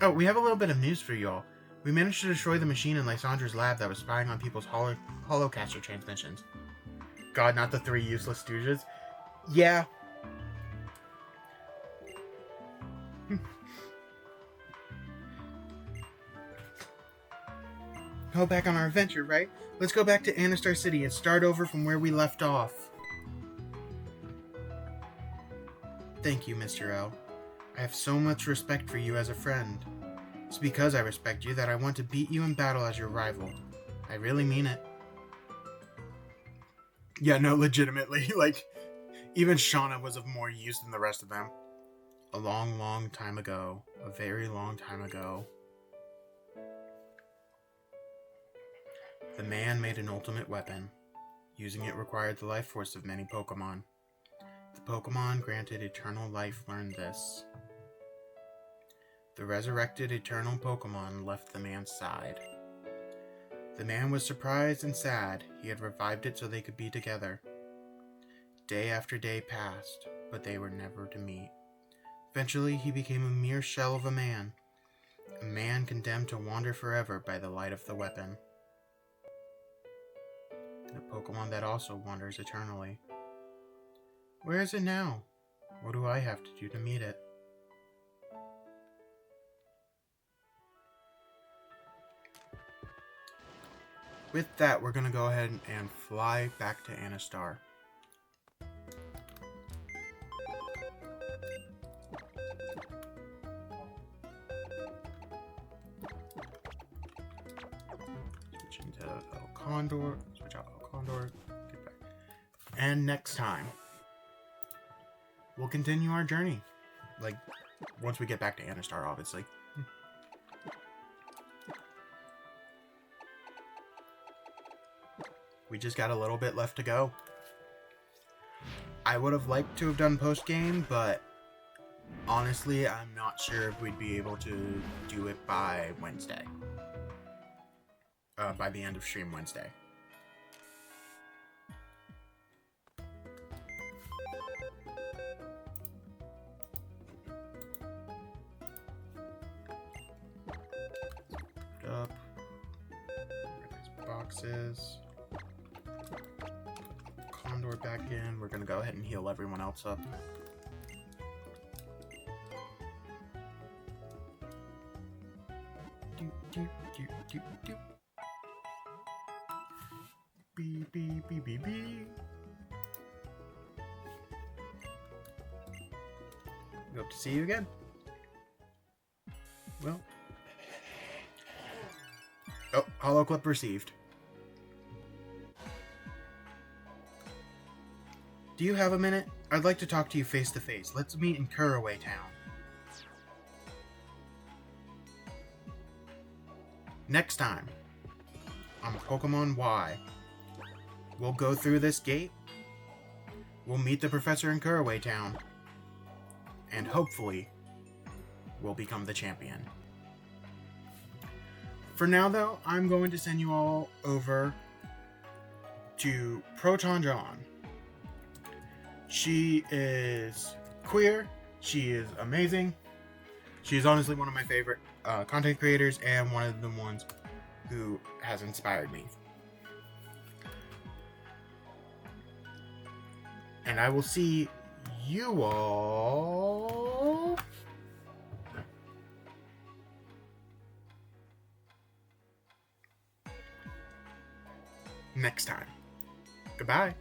Oh, we have a little bit of news for you all. We managed to destroy the machine in Lysandra's lab that was spying on people's holocaster transmissions. God, not the three useless stooges. Yeah. Go back on our adventure, right? Let's go back to Anastar City and start over from where we left off. Thank you, Mr. L. I have so much respect for you as a friend. It's because I respect you that I want to beat you in battle as your rival. I really mean it. Yeah, no, legitimately. Like, even Shauna was of more use than the rest of them. A long, long time ago. A very long time ago. The man made an ultimate weapon. Using it required the life force of many Pokemon. The Pokemon granted eternal life learned this. The resurrected eternal Pokemon left the man's side. The man was surprised and sad. He had revived it so they could be together. Day after day passed, but they were never to meet. Eventually, he became a mere shell of a man condemned to wander forever by the light of the weapon. A Pokemon that also wanders eternally. Where is it now? What do I have to do to meet it? With that, we're going to go ahead and fly back to Anastar. Switching to El Condor. Switch out El Condor. Get back. And next time, we'll continue our journey. Like, once we get back to Anastar, obviously. We just got a little bit left to go. I would have liked to have done post-game, but honestly, I'm not sure if we'd be able to do it by Wednesday. By the end of stream Wednesday. Up. Boxes. Condor back in. We're gonna go ahead and heal everyone else up. Beep, beep, beep, beep, beep. Hope to see you again. Well. Oh, hollow clip received. Do you have a minute? I'd like to talk to you face to face. Let's meet in Kuraway Town. Next time, on Pokemon Y, we'll go through this gate, we'll meet the professor in Kuraway Town, and hopefully, we'll become the champion. For now, though, I'm going to send you all over to Proton John. She is queer, she is amazing, she is honestly one of my favorite content creators and one of the ones who has inspired me. And I will see you all next time. Goodbye.